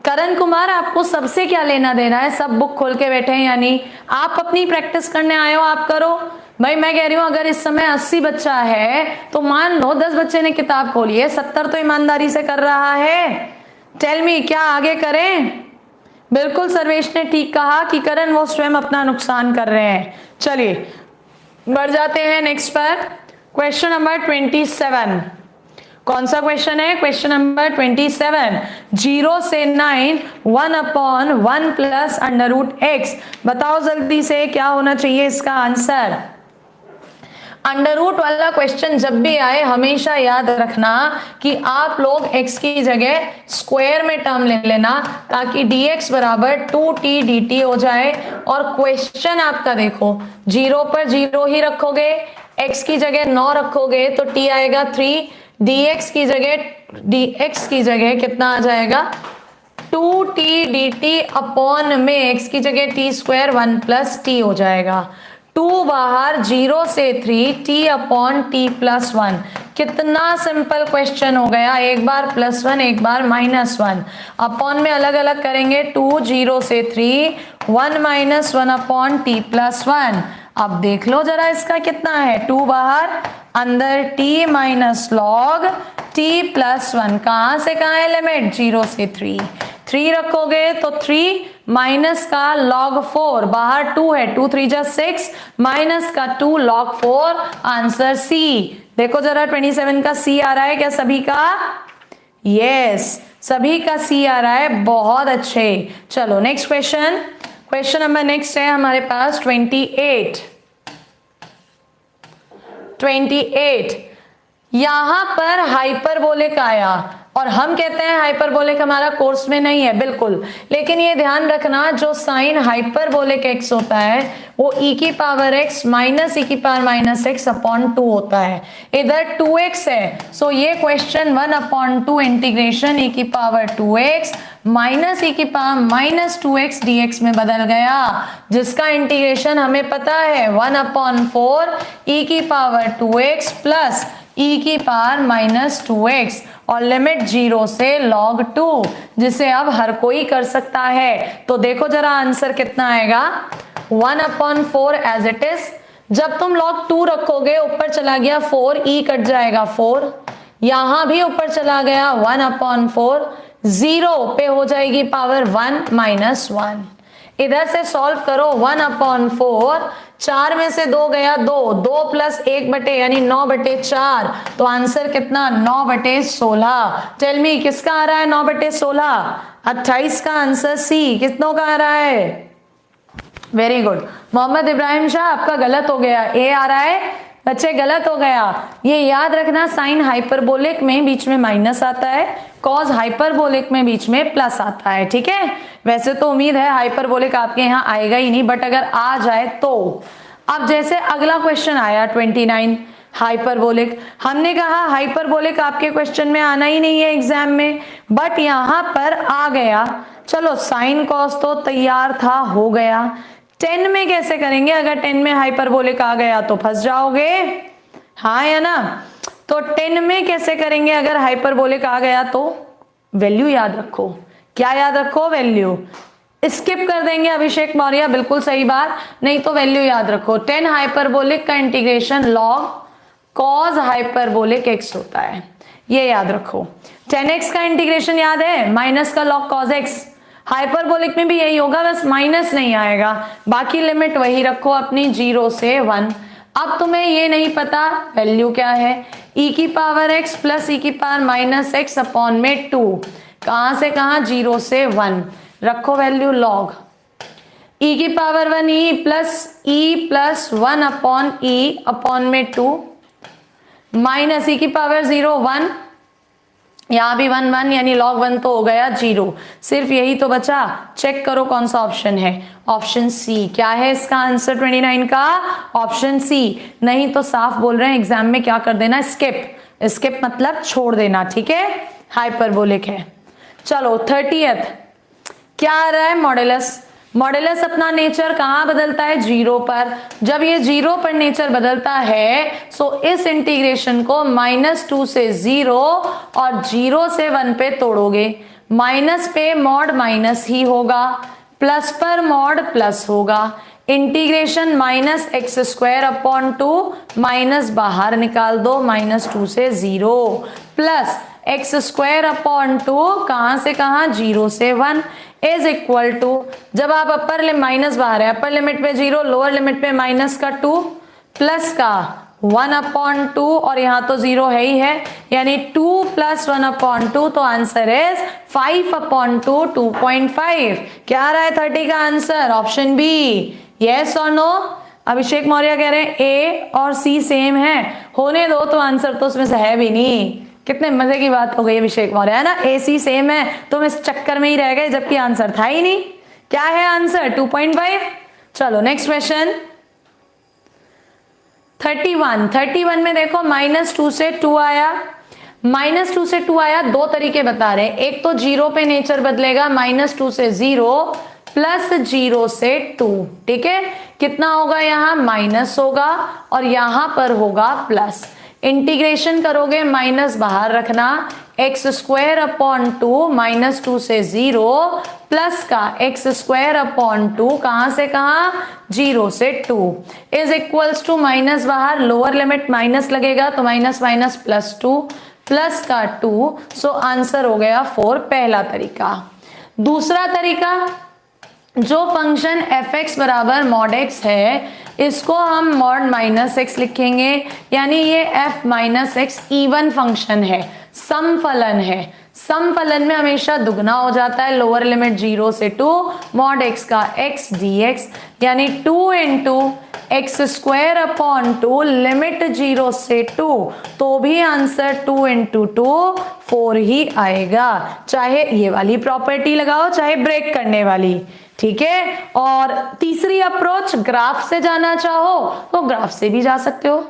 करण कुमार, आपको सबसे क्या लेना देना है? सब बुक खोल के बैठे हैं, यानी आप अपनी प्रैक्टिस करने आए हो, आप करो भाई। मैं कह रही हूं अगर इस समय 80 बच्चा है तो मान लो 10 बच्चे ने किताब खोली है, 70 तो ईमानदारी से कर रहा है। टेल मी, क्या आगे करें? बिल्कुल सर्वेश ने ठीक कहा कि करण वो स्वयं अपना नुकसान कर रहे हैं। चलिए बढ़ जाते हैं नेक्स्ट पर। क्वेश्चन नंबर 27, कौन सा क्वेश्चन है? क्वेश्चन नंबर 27, 0 से 9, 1/1 प्लस √x। बताओ जल्दी से क्या होना चाहिए इसका आंसर। अंडर रूट वाला क्वेश्चन जब भी आए हमेशा याद रखना कि आप लोग x की जगह स्क्वायर में टर्म ले लेना, ताकि dx बराबर 2t dt हो जाए। और क्वेश्चन आपका देखो 0 पर 0 ही रखोगे, x की जगह 9 रखोगे तो t आएगा 3, dx की जगह कितना आ जाएगा 2t dt अपॉन में x की जगह t स्क्वायर 1 प्लस t हो जाएगा। 2 बाहर, 0 से 3, t अपॉन t प्लस 1। कितना सिंपल क्वेश्चन हो गया, एक बार +1 एक बार -1। अपॉन में अलग अलग करेंगे, 2 0 से 3, 1 -1 अपॉन t प्लस 1। अब देख लो जरा इसका कितना है, 2 बाहर, अंदर t minus log t plus 1। कहां से कहां है लिमिट, 0 से 3। 3 रखोगे तो 3 माइनस का log 4, बाहर 2 है, 2 3 जा 6, माइनस का 2 log 4, आंसर C। देखो जरा 27 का C आ रहा है क्या सभी का? यस, सभी का C आ रहा है, बहुत अच्छे। चलो next question. Question number next है हमारे पास 28। यहां पर हाइपरबोलिक आया और हम कहते हैं हाइपरबोलिक हमारा कोर्स में नहीं है, बिल्कुल। लेकिन ये ध्यान रखना जो साइन हाइपरबोलिक x होता है वो e की पावर x माइनस e की पावर माइनस x अपॉन 2 होता है। इधर 2x है, सो ये क्वेश्चन 1/2 इंटीग्रेशन e की पावर 2x माइनस e की पावर माइनस 2x dx में बदल गया, जिसका इंटीग्रेशन हमें पता है 1/4 e की पावर 2x प्लस e की पावर माइनस 2x और लिमिट 0 से log 2, जिसे अब हर कोई कर सकता है। तो देखो जरा आंसर कितना आएगा, 1/4 एज इट इज। जब तुम log 2 रखोगे ऊपर चला गया 4, e कट जाएगा 4, यहां भी ऊपर चला गया 1/4, 0 पे हो जाएगी पावर 1 माइनस 1। इधर से सॉल्व करो, 1/4, 4 में से 2 गया 2, 2 प्लस 1 बटे यानी 9/4, तो आंसर कितना 9/16। टेल मी किसका आ रहा है 9/16? 28 का आंसर सी। कितनों का आ रहा है? वेरी गुड मोहम्मद इब्राहिम शाह, आपका गलत हो गया, ए आ रहा है बच्चे, गलत हो गया। ये याद रखना साइन हाइपरबोलिक में बीच में माइनस आता है, कॉज हाइपरबोलिक में बीच में प्लस आता है, ठीक है। वैसे तो उम्मीद है हाइपरबोलिक आपके यहाँ आएगा ही नहीं, बट अगर आ जाए तो। अब जैसे अगला क्वेश्चन आया 29 हाइपरबोलिक, हमने कहा हाइपरबोलिक आपके क्वेश्चन में आना ही नहीं है एग्जाम में, बट यहाँ पर आ गया। चलो साइन कॉस तो तैयार था, हो गया। 10 में कैसे करेंगे? अगर 10 में हाइपरबोलिक आ गया तो फंस जाओगे, हाँ या ना। तो 10 में कैसे करेंगे अगर हाइपरबोलिक आ गया तो? वैल्यू याद रखो। क्या याद रखो? वैल्यू। स्किप कर देंगे अभिषेक मौर्य, बिल्कुल सही बात, नहीं तो वैल्यू याद रखो। 10 हाइपरबोलिक का integration log cos hyperbolic x होता है, ये याद रखो। 10x का इंटीग्रेशन याद है, माइनस का लॉग कॉज x। हाइपरबोलिक में भी यही होगा, बस माइनस नहीं आएगा, बाकी लिमिट वही रखो अपनी 0 से 1। अब तुम्हें ये नहीं पता वैल्यू क्या है, e की पावर x प्लस e की पावर माइनस x अपॉन में 2, कहां से कहां 0 से 1 रखो वैल्यू लॉग e की power 1 e plus 1 upon e upon में 2 माइनस e की पावर 0 1, यहां भी 1 1 यानी log 1 तो हो गया 0। सिर्फ यही तो बचा, चेक करो कौन सा ऑप्शन है, ऑप्शन सी। क्या है इसका आंसर 29 का? Option C. नहीं तो साफ बोल रहे हैं एग्जाम में क्या कर देना, स्किप। स्किप मतलब छोड़ देना, ठीक है, हाइपरबोलिक है। चलो 30th क्या आ रहा है? मॉडुलस। मॉडुलस अपना नेचर कहां बदलता है? 0 पर। जब ये 0 पर नेचर बदलता है सो इस इंटीग्रेशन को -2 से 0 और 0 से 1 पे तोड़ोगे। माइनस पे मॉड माइनस ही होगा, प्लस पर मॉड प्लस होगा। इंटीग्रेशन -x² अपॉन 2, माइनस बाहर निकाल दो, -2 से 0 प्लस x² अपॉन 2, कहां से कहां 0 से 1। इज इक्वल टू, जब आप अपर लिमिट माइनस बाहर है, अपर लिमिट पे 0, लोअर लिमिट पे माइनस का 2 प्लस का 1/2 और यहां तो 0 है ही है, यानी 2 + 1/2, तो आंसर इज 5/2, 2.5। क्या आ रहा है 30 का आंसर? Option B. यस और नो? अभिषेक मौर्य कह रहे हैं ए और सी सेम है, होने दो, तो आंसर तो उसमें से है भी नहीं। कितने मजे की बात हो गई अभिषेक मौर्य, है ना? ए सी सेम है, तुम इस चक्कर में ही रह गए, जबकि आंसर था ही नहीं। क्या है आंसर? 2.5। चलो नेक्स्ट क्वेश्चन 31 में देखो -2 से 2 आया, -2 से 2 आया, दो तरीके बता रहे हैं। एक तो 0 पे नेचर बदलेगा, -2 से 0 प्लस 0 से 2, ठीक है। कितना होगा? यहाँ माइनस होगा और यहां पर होगा प्लस। इंटीग्रेशन करोगे, माइनस बाहर रखना, x² -2 से 0 प्लस का x² कहां से कहां? 0 से 2 इज इक्वल्स टू माइनस बाहर, लोअर लिमिट माइनस लगेगा तो माइनस माइनस +2 प्लस का 2, सो आंसर हो गया 4, पहला तरीका। दूसरा तरीका, जो फंक्शन fx बराबर mod x है, इसको हम mod -x लिखेंगे, यानी ये f - x इवन फंक्शन है, समफलन है। समफलन में हमेशा दुगना हो जाता है, लोअर लिमिट 0 से 2 mod x का x dx, यानी 2 × x² लिमिट 0 से 2, तो भी आंसर 2 × 2 4 ही आएगा। चाहे ये वाली प्रॉपर्टी लगाओ, चाहे ब्रेक करने वाली, ठीक है। और तीसरी अप्रोच, ग्राफ से जाना चाहो तो ग्राफ से भी जा सकते हो।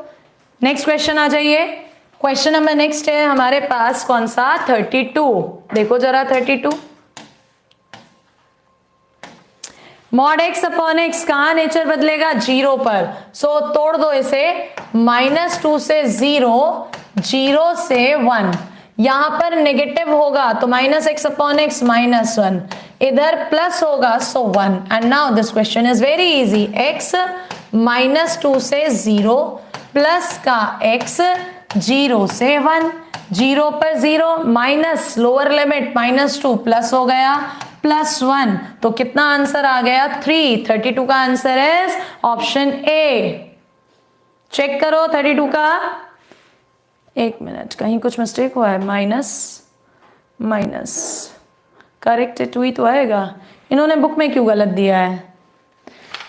नेक्स्ट क्वेश्चन आ जाइए। क्वेश्चन नंबर नेक्स्ट है हमारे पास कौन सा? 32। देखो जरा 32, mod x/x कहां नेचर बदलेगा? 0 पर, सो तोड़ दो इसे, -2 से 0, 0 से 1, यहां पर नेगेटिव होगा तो -x/x -1, इधर प्लस होगा सो 1। And now this question is very easy, x -2 से 0 प्लस का x 0 से 1, 0 पर 0 माइनस लोअर लिमिट -2 प्लस हो गया +1, तो कितना आंसर आ गया? 3। 32 का answer is option A. Check करो 32 का। एक मिनट, कहीं कुछ मिस्टेक हुआ है, माइनस करेक्ट हुई तो आएगा, इन्होंने बुक में क्यों गलत दिया है?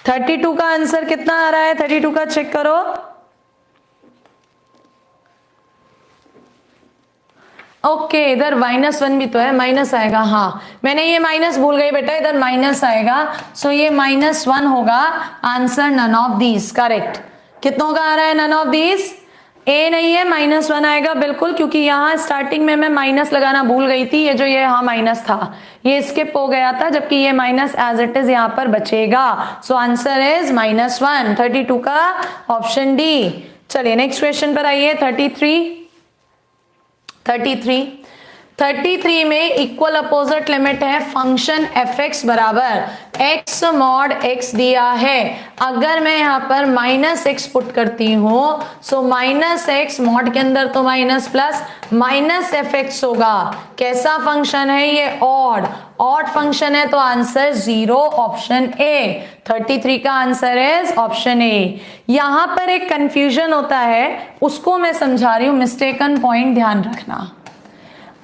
32 का आंसर कितना आ रहा है? 32 का चेक करो। ओके, इधर -1 भी तो है, माइनस आएगा। हाँ, मैंने ये माइनस भूल गई बेटा, इधर माइनस आएगा, सो ये -1 होगा। Answer none of these, correct. कितनों का आ रहा है नन ऑफ दीज? ए नहीं है, -1 आएगा बिल्कुल, क्योंकि यहाँ स्टार्टिंग में मैं माइनस लगाना भूल गई थी, ये जो ये हाँ माइनस था ये स्किप हो गया था, जबकि ये माइनस एज इट इज यहाँ पर बचेगा। सो आंसर इज -1, 32 का ऑप्शन डी। चलिए नेक्स्ट क्वेश्चन पर आइए। 33 में इक्वल अपोजिट लिमिट है, फंक्शन fx बराबर x mod x दिया है। अगर मैं यहाँ पर -x पुट करती हूँ, सो -x mod के अंदर तो माइनस प्लस -fx होगा। कैसा फंक्शन है ये? ऑड फंक्शन है, तो आंसर 0, ऑप्शन ए। 33 का आंसर इज ऑप्शन ए। यहां पर एक कंफ्यूजन होता है, उसको मैं समझा रही हूं, मिस्टेकन पॉइंट ध्यान रखना।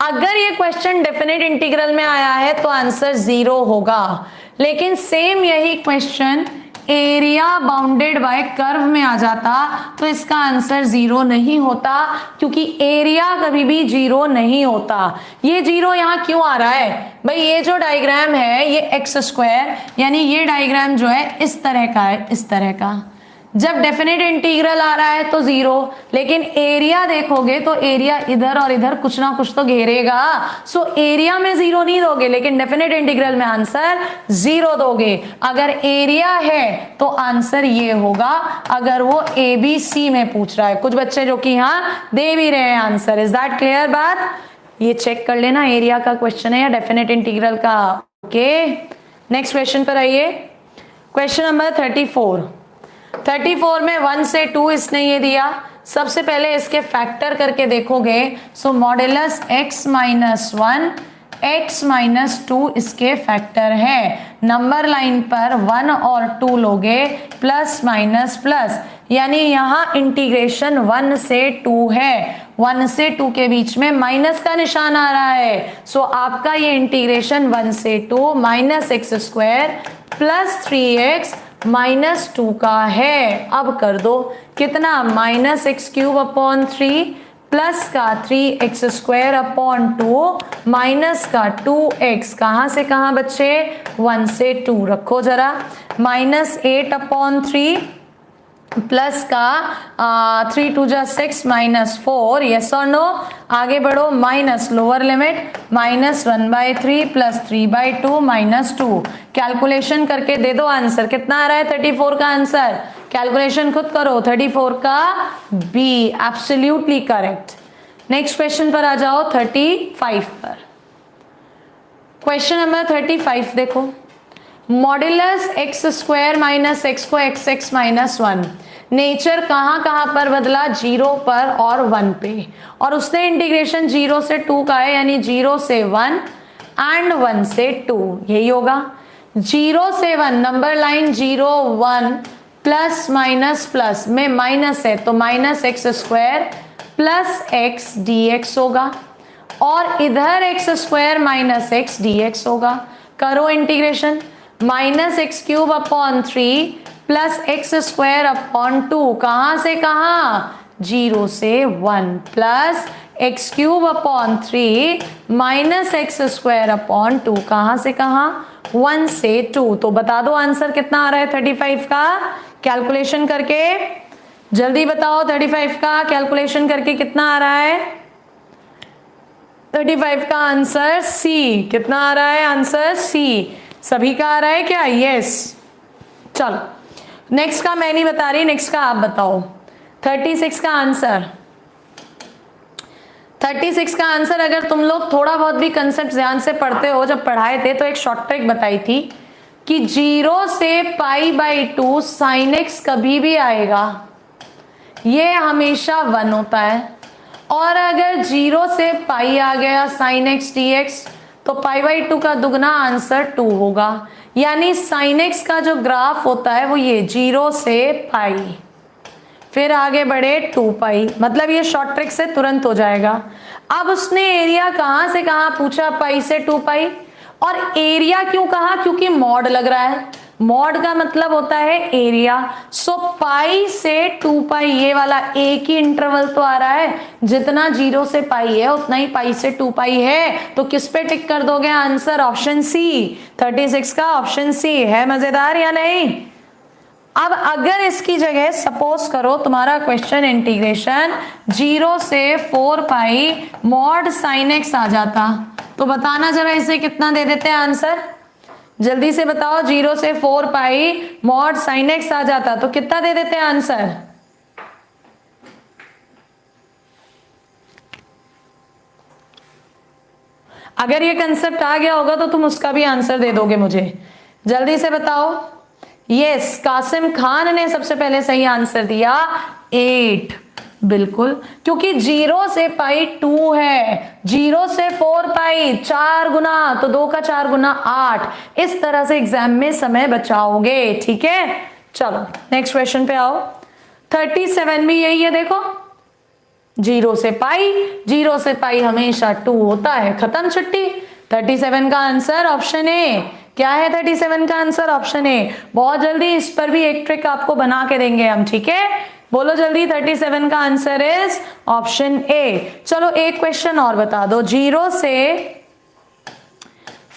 अगर ये क्वेश्चन डेफिनेट इंटीग्रल में आया है तो आंसर 0 होगा, लेकिन सेम यही question area bounded by curve में आ जाता तो इसका आंसर 0 नहीं होता, क्योंकि एरिया कभी भी 0 नहीं होता। ये 0 यहाँ क्यों आ रहा है भाई? ये जो डायग्राम है ये x², यानी ये डायग्राम जो है इस तरह का है, इस तरह का। जब डेफिनेट इंटीग्रल आ रहा है तो 0, लेकिन एरिया देखोगे तो एरिया इधर और इधर कुछ ना कुछ तो घेरेगा। सो एरिया में 0 नहीं दोगे, लेकिन डेफिनेट इंटीग्रल में आंसर 0 दोगे। अगर एरिया है तो आंसर ये होगा, अगर वो ABC में पूछ रहा है। कुछ बच्चे जो कि यहाँ दे भी रहे हैं आंसर। इज दैट क्लियर बात? ये चेक कर लेना, एरिया का क्वेश्चन है या डेफिनेट इंटीग्रल का। ओके, नेक्स्ट क्वेश्चन पर आइए। क्वेश्चन नंबर 34 में 1 से 2 इसने ये दिया। सबसे पहले इसके फैक्टर करके देखोगे, सो मॉड्यूलस x - 1 x माइनस 2 इसके फैक्टर है। नंबर लाइन पर 1 और 2 लोगे प्लस माइनस प्लस, यानी यहाँ इंटीग्रेशन 1 से 2 है, 1 से 2 के बीच में माइनस का निशान आ रहा है। सो आपका ये इंटीग्रेशन 1 से 2 minus X square plus 3x minus 2 का है। अब कर दो कितना, minus x cube upon 3 plus का 3x स्क्वायर अपॉन 2 माइनस का 2x, कहाँ से कहाँ बच्चे, 1 से 2 रखो जरा, माइनस 8 अपॉन 3 प्लस का 3 2 जा 6 माइनस 4, यस और नो। आगे बढ़ो, minus lower limit minus 1/3 plus 3/2 minus 2। Calculation करके दे दो आंसर, कितना आ रहा है 34 का आंसर, कैलकुलेशन खुद करो, 34 का be absolutely correct. Next question पर आ जाओ 35 पर। क्वेश्चन नंबर 35 देखो, modulus x square minus x को एक्स माइनस 1, नेचर कहाँ कहाँ पर बदला, 0 पर और 1 पे, और उसने इंटीग्रेशन 0 से 2 का है, यानी 0 से 1 एंड 1 से 2, यही होगा। 0 से 1 number line 0 1 plus minus plus में माइनस है तो minus X square plus x D x होगा, और इधर x square minus x D x होगा। करो integration, minus x cube upon 3 plus x square upon 2, कहाँ से कहाँ, 0 से 1 plus x cube upon 3 minus X square upon 2, कहाँ से कहाँ, 1 से 2। तो बता दो आंसर कितना आ रहा है 35 का, कैलकुलेशन करके जल्दी बताओ, 35 का कैलकुलेशन करके कितना आ रहा है। 35 का आंसर सी, कितना आ रहा है आंसर सी, सभी का आ रहा है क्या, यस। चलो नेक्स्ट का मैं नहीं बता रही, नेक्स्ट का आप बताओ। 36 का आंसर, 36 का आंसर अगर तुम लोग थोड़ा बहुत भी कंसेप्ट ध्यान से पढ़ते हो, जब पढ़ाए थे तो एक शॉर्ट ट्रिक बताई थी कि 0 से π/2 sin x कभी भी आएगा, ये हमेशा 1 होता है, और अगर 0 से पाई आ गया sin x dx तो π/2 का दुगना आंसर 2 होगा, यानी sin x का जो ग्राफ होता है वो ये 0 से पाई, फिर आगे बढ़े 2 पाई, मतलब ये शॉर्ट ट्रिक से तुरंत हो जाएगा। अब उसने एरिया कहाँ से कहाँ पूछा, पाई से 2 पाई, और एरिया क्यों कहा, क्योंकि मॉड लग रहा है, मॉड का मतलब होता है एरिया। सो पाई से 2 पाई, ये वाला एक ही इंटरवल तो आ रहा है, जितना 0 से पाई है उतना ही पाई से 2 पाई है, तो किस पे टिक कर दोगे आंसर, ऑप्शन सी, 36 का ऑप्शन सी है। मजेदार या नहीं। अब अगर इसकी जगह सपोज करो तुम्हारा क्वेश्चन इंटीग्रेशन 0 से 4 पाई मॉड साइन एक्स आ जाता, तो बताना जरा इसे कितना दे देते हैं आंसर, जल्दी से बताओ। 0 से 4 पाई मॉड साइन एक्स आ जाता तो कितना दे देते हैं आंसर, अगर ये कंसेप्ट आ गया होगा तो तुम उसका भी आंसर दे दोगे मुझे, जल्दी से बताओ। यस, कासिम खान ने सबसे पहले सही आंसर दिया 8, बिल्कुल, क्योंकि 0 से पाई 2 है, 0 से 4 पाई 4 गुना, तो 2 का 4 गुना 8। इस तरह से एग्जाम में समय बचाओगे, ठीक है। चलो नेक्स्ट क्वेश्चन पे आओ। 37 भी यही है, देखो 0 से पाई, 0 से पाई हमेशा 2 होता है, खत्म छुट्टी। 37 का आंसर ऑप्शन ए, क्या है 37 का आंसर, ऑप्शन ए। बहुत जल्दी इस पर भी एक ट्रिक आपको बना के देंगे हम, ठीक है, बोलो जल्दी। 37 का आंसर इज ऑप्शन ए। चलो एक क्वेश्चन और बता दो, 0 से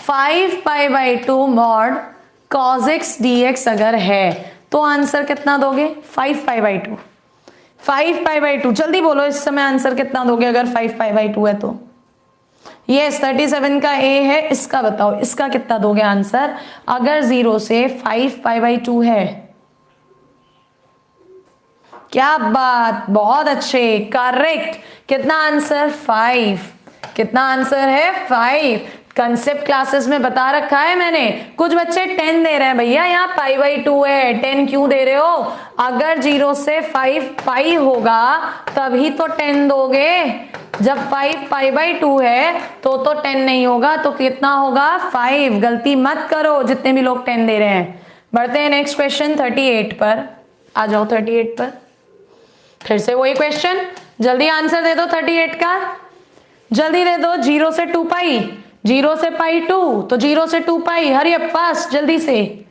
5 π/2 मॉड cos x dx अगर है तो आंसर कितना दोगे, 5 π/2, 5 π/2, जल्दी बोलो इस समय आंसर कितना दोगे अगर 5 π/2 है तो। यस, 37 का ए है, इसका बताओ, इसका कितना दोगे आंसर अगर 0 से 5 π/2 है। क्या बात, बहुत अच्छे, करेक्ट। कितना आंसर, 5, कितना आंसर है 5। कंसेप्ट क्लासेस में बता रखा है मैंने। कुछ बच्चे 10 दे रहे हैं, भैया यहाँ पाई/2 है, 10 क्यों दे रहे हो? अगर 0 से 5 पाई होगा तभी तो 10 दोगे। जब 5 पाई/2 है तो 10 नहीं होगा, तो कितना होगा? 5। गलती मत करो जितने भी लोग 10 दे रहे हैं। बढ़ते हैं नेक्स्ट क्वेश्चन 38 पर। आ जाओ 38 पर। फिर से वही क्वेश्चन, जल्दी आंसर दे दो 38 का, जल्दी दे दो। 0 से 2 पाई, 0 से पाई 2, तो 0 से 2 पाई। हरी अप फास्ट, जल्दी से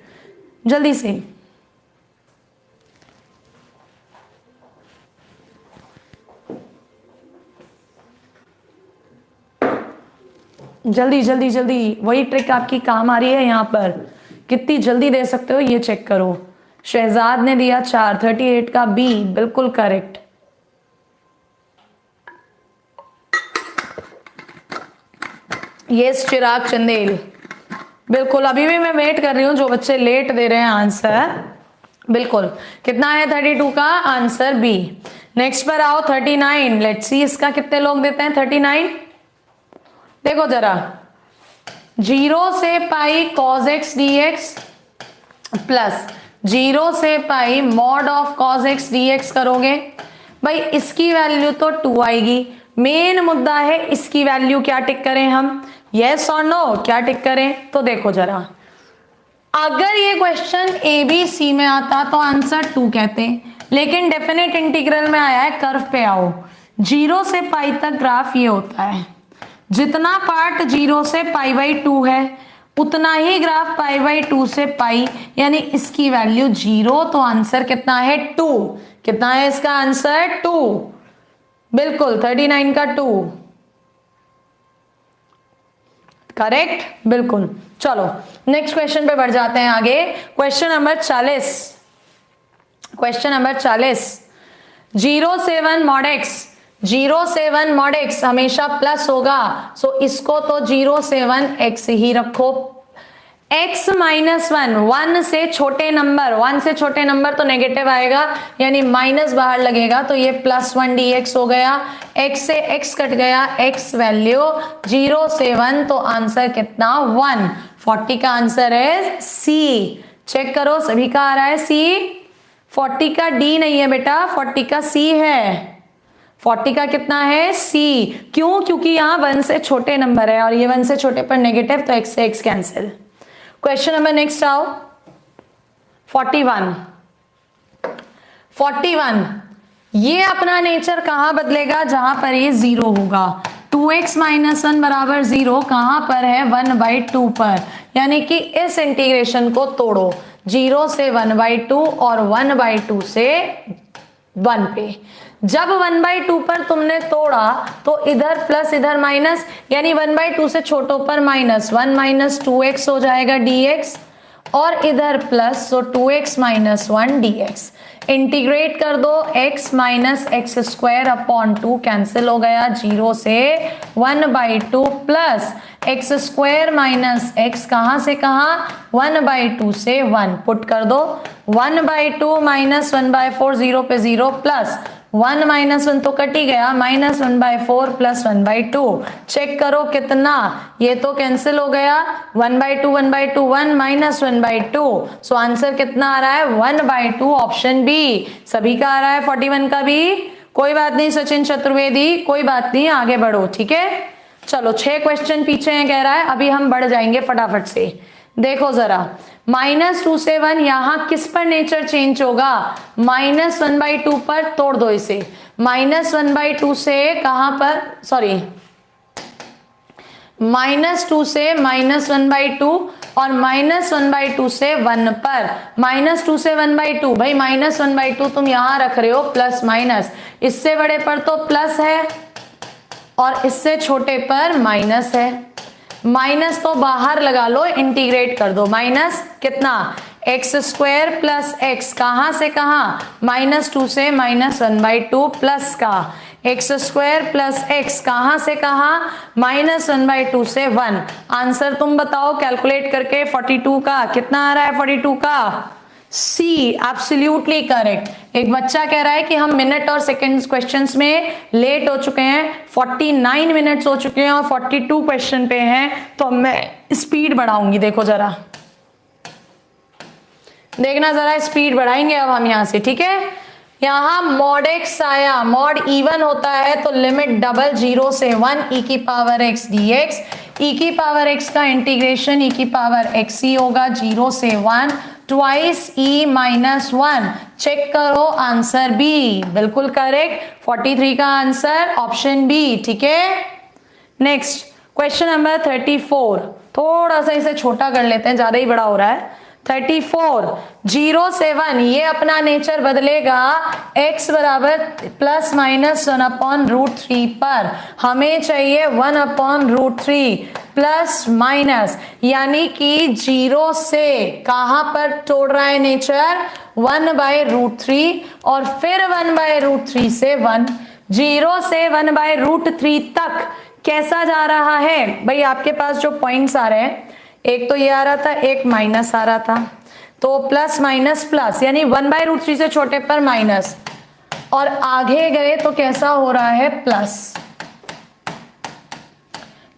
जल्दी से। जल्दी जल्दी जल्दी, वही ट्रिक आपकी काम आ रही है यहाँ पर। कितनी जल्दी दे सकते हो ये चेक करो। शहजाद ने दिया 4, 38 का बी बिल्कुल करेक्ट। ये चिराग चंदेल बिल्कुल। अभी भी मैं वेट कर रही हूं जो बच्चे लेट दे रहे हैं आंसर। बिल्कुल, कितना है 32 का आंसर बी। नेक्स्ट पर आओ 39। लेट्स सी इसका कितने लोग देते हैं 39। देखो जरा, 0 से पाई cos x dx प्लस 0 से पाई mod of cos x dx करोगे, भाई इसकी वैल्यू तो 2 आएगी। मेन मुद्दा है इसकी वैल्यू क्या टिक करें हम, यस और नो, क्या टिक करें? तो देखो जरा, अगर ये क्वेश्चन ए बी सी में आता तो आंसर 2 कहते, लेकिन डेफिनेट इंटीग्रल में आया है कर्व पे आओ। 0 से पाई तक ग्राफ ये होता है, जितना पार्ट 0 से पाई/2 है उतना ही ग्राफ पाई/2 से पाई, यानी इसकी वैल्यू 0। तो आंसर कितना है 2। कितना है इसका आंसर 2। बिल्कुल 39 का 2 करेक्ट, बिल्कुल। चलो नेक्स्ट क्वेश्चन पे बढ़ जाते हैं आगे। Question number 40। क्वेश्चन नंबर 40, 0 से 1 mod x, 0 से 1 mod x हमेशा प्लस होगा, सो इसको तो 0 से 1 x ही रखो। x माइनस 1, 1 से छोटे नंबर, 1 से छोटे नंबर तो नेगेटिव आएगा, यानी माइनस बाहर लगेगा, तो ये +1 dx हो गया। x से x कट गया, x वैल्यू 0 से 1, तो आंसर कितना 1। 40 का आंसर है सी। चेक करो सभी का आ रहा है सी। 40 का डी नहीं है बेटा, 40 का सी है। 40 का कितना है सी। क्यों? क्योंकि यहाँ 1 से छोटे नंबर है और ये 1 से छोटे पर नेगेटिव, तो x से x cancel. Question number next आओ 41। 41, ये अपना नेचर कहां बदलेगा? जहां पर ये 0 होगा। 2x माइनस 1 बराबर 0 कहां पर है? 1/2 पर, यानी कि इस इंटीग्रेशन को तोड़ो। 0 से 1/2 और 1/2 से 1 पे। जब 1/2 पर तुमने तोड़ा तो इधर प्लस इधर माइनस, यानी 1/2 से छोटों पर माइनस, 1 माइनस 2x हो जाएगा dx, और इधर प्लस, सो 2x माइनस 1 dx। इंटीग्रेट कर दो, x minus X square upon 2 cancel हो गया। 0 से 1/2 plus x square minus x, कहां से कहां? 1/2 से 1 पुट कर दो। 1/2 माइनस 1/4, 0 पे 0 प्लस 1 माइनस 1 तो कट ही गया, माइनस 1/4 प्लस 1/2। चेक करो कितना, ये तो कैंसिल हो गया। 1/2 1/2 1 माइनस 1/2, सो आंसर कितना आ रहा है 1/2, ऑप्शन बी। सभी का आ रहा है 41 का भी। कोई बात नहीं सचिन चतुर्वेदी, कोई बात नहीं, आगे बढ़ो, ठीक है। चलो 6 क्वेश्चन पीछे हैं कह रहा है, अभी हम बढ़ जाएंगे फटाफट से। देखो जरा, -2 से 1 यहां किस पर नेचर चेंज होगा? -1/2 पर। तोड़ दो इसे। -1/2 से कहां पर, सॉरी, -2 से -1/2 और -1/2 से 1 पर। -2 से 1/2, भाई -1/2 तुम यहां रख रहे हो प्लस माइनस, इससे बड़े पर तो प्लस है और इससे छोटे पर माइनस है। माइनस तो बाहर लगा लो, इंटीग्रेट कर दो। माइनस कितना? एक्स स्क्वायर प्लस एक्स, कहां से कहां? -2 से -1/2 प्लस का एक्स स्क्वायर प्लस एक्स, कहां से कहां? -1/2 से 1। आंसर तुम बताओ कैलकुलेट करके। 42 का कितना आ रहा है? 42 का सी एब्सोल्युटली करेक्ट। एक बच्चा कह रहा है कि हम मिनट और सेकंड्स क्वेश्चंस में लेट हो चुके हैं, 49 मिनट्स हो चुके हैं और 42 क्वेश्चन पे हैं, तो मैं स्पीड बढ़ाऊंगी। देखो जरा, देखना जरा, स्पीड बढ़ाएंगे अब हम यहां से, ठीक है। यहां मॉड एक्स आया, मॉड इवन होता है तो लिमिट डबल 0 से 1 e की पावर x dx, e की पावर x का इंटीग्रेशन e की पावर x ही होगा 0 से 1 ट्वाइस e माइनस 1। चेक करो आंसर बी, बिल्कुल करेक्ट। 43 का आंसर ऑप्शन बी, ठीक है। नेक्स्ट क्वेश्चन नंबर 34, थोड़ा सा इसे छोटा कर लेते हैं, ज्यादा ही बड़ा हो रहा है। 34, 0 से 1, ये अपना नेचर बदलेगा x बराबर प्लस माइनस 1/√3 पर। हमें चाहिए 1/√3 प्लस माइनस, यानी कि 0 से कहां पर तोड़ रहा है नेचर, 1/√3 और फिर 1/√3 से 1। 0 से 1/√3 तक कैसा जा रहा है भाई? आपके पास जो पॉइंट्स आ रहे हैं, एक तो ये आ रहा था, एक माइनस आ रहा था, तो प्लस माइनस प्लस, यानी 1/√3 से छोटे पर माइनस, और आगे गए तो कैसा हो रहा है, प्लस।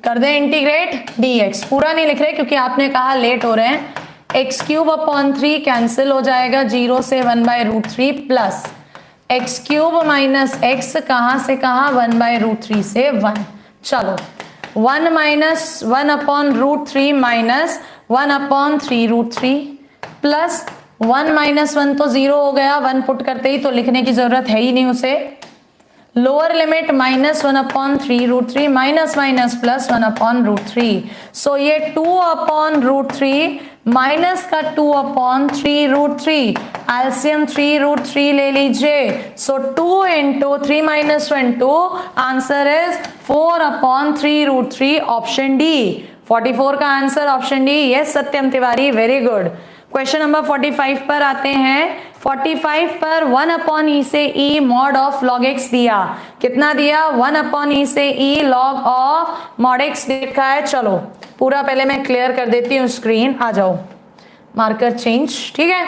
कर दे इंटीग्रेट dx, पूरा नहीं लिख रहे क्योंकि आपने कहा लेट हो रहे हैं। x³ कैंसिल हो जाएगा 0 से 1/√3 प्लस x³ माइनस x, कहां से कहां, 1/√3 से 1। चलो 1 माइनस 1/√3 माइनस 1/3√3 प्लस 1 माइनस 1 तो 0 हो गया, 1 पुट करते ही, तो लिखने की जरूरत है ही नहीं उसे। Lower limit minus 1/3√3 minus minus plus 1/√3, so ये 2/√3 माइनस का 2/3√3, एलसीएम 3√3 ले लीजिए, so 2 into 3 minus 1 2, answer is 4/3√3, option D. 44 का answer option D. Yes Satyam Tiwari, very good. Question number 45 पर आते हैं। 45 पर 1/e से e mod of log x दिया, कितना दिया, 1/e से e log of mod x देखा है। चलो पूरा पहले मैं क्लियर कर देती हूँ स्क्रीन, आ जाओ, मार्कर चेंज, ठीक है।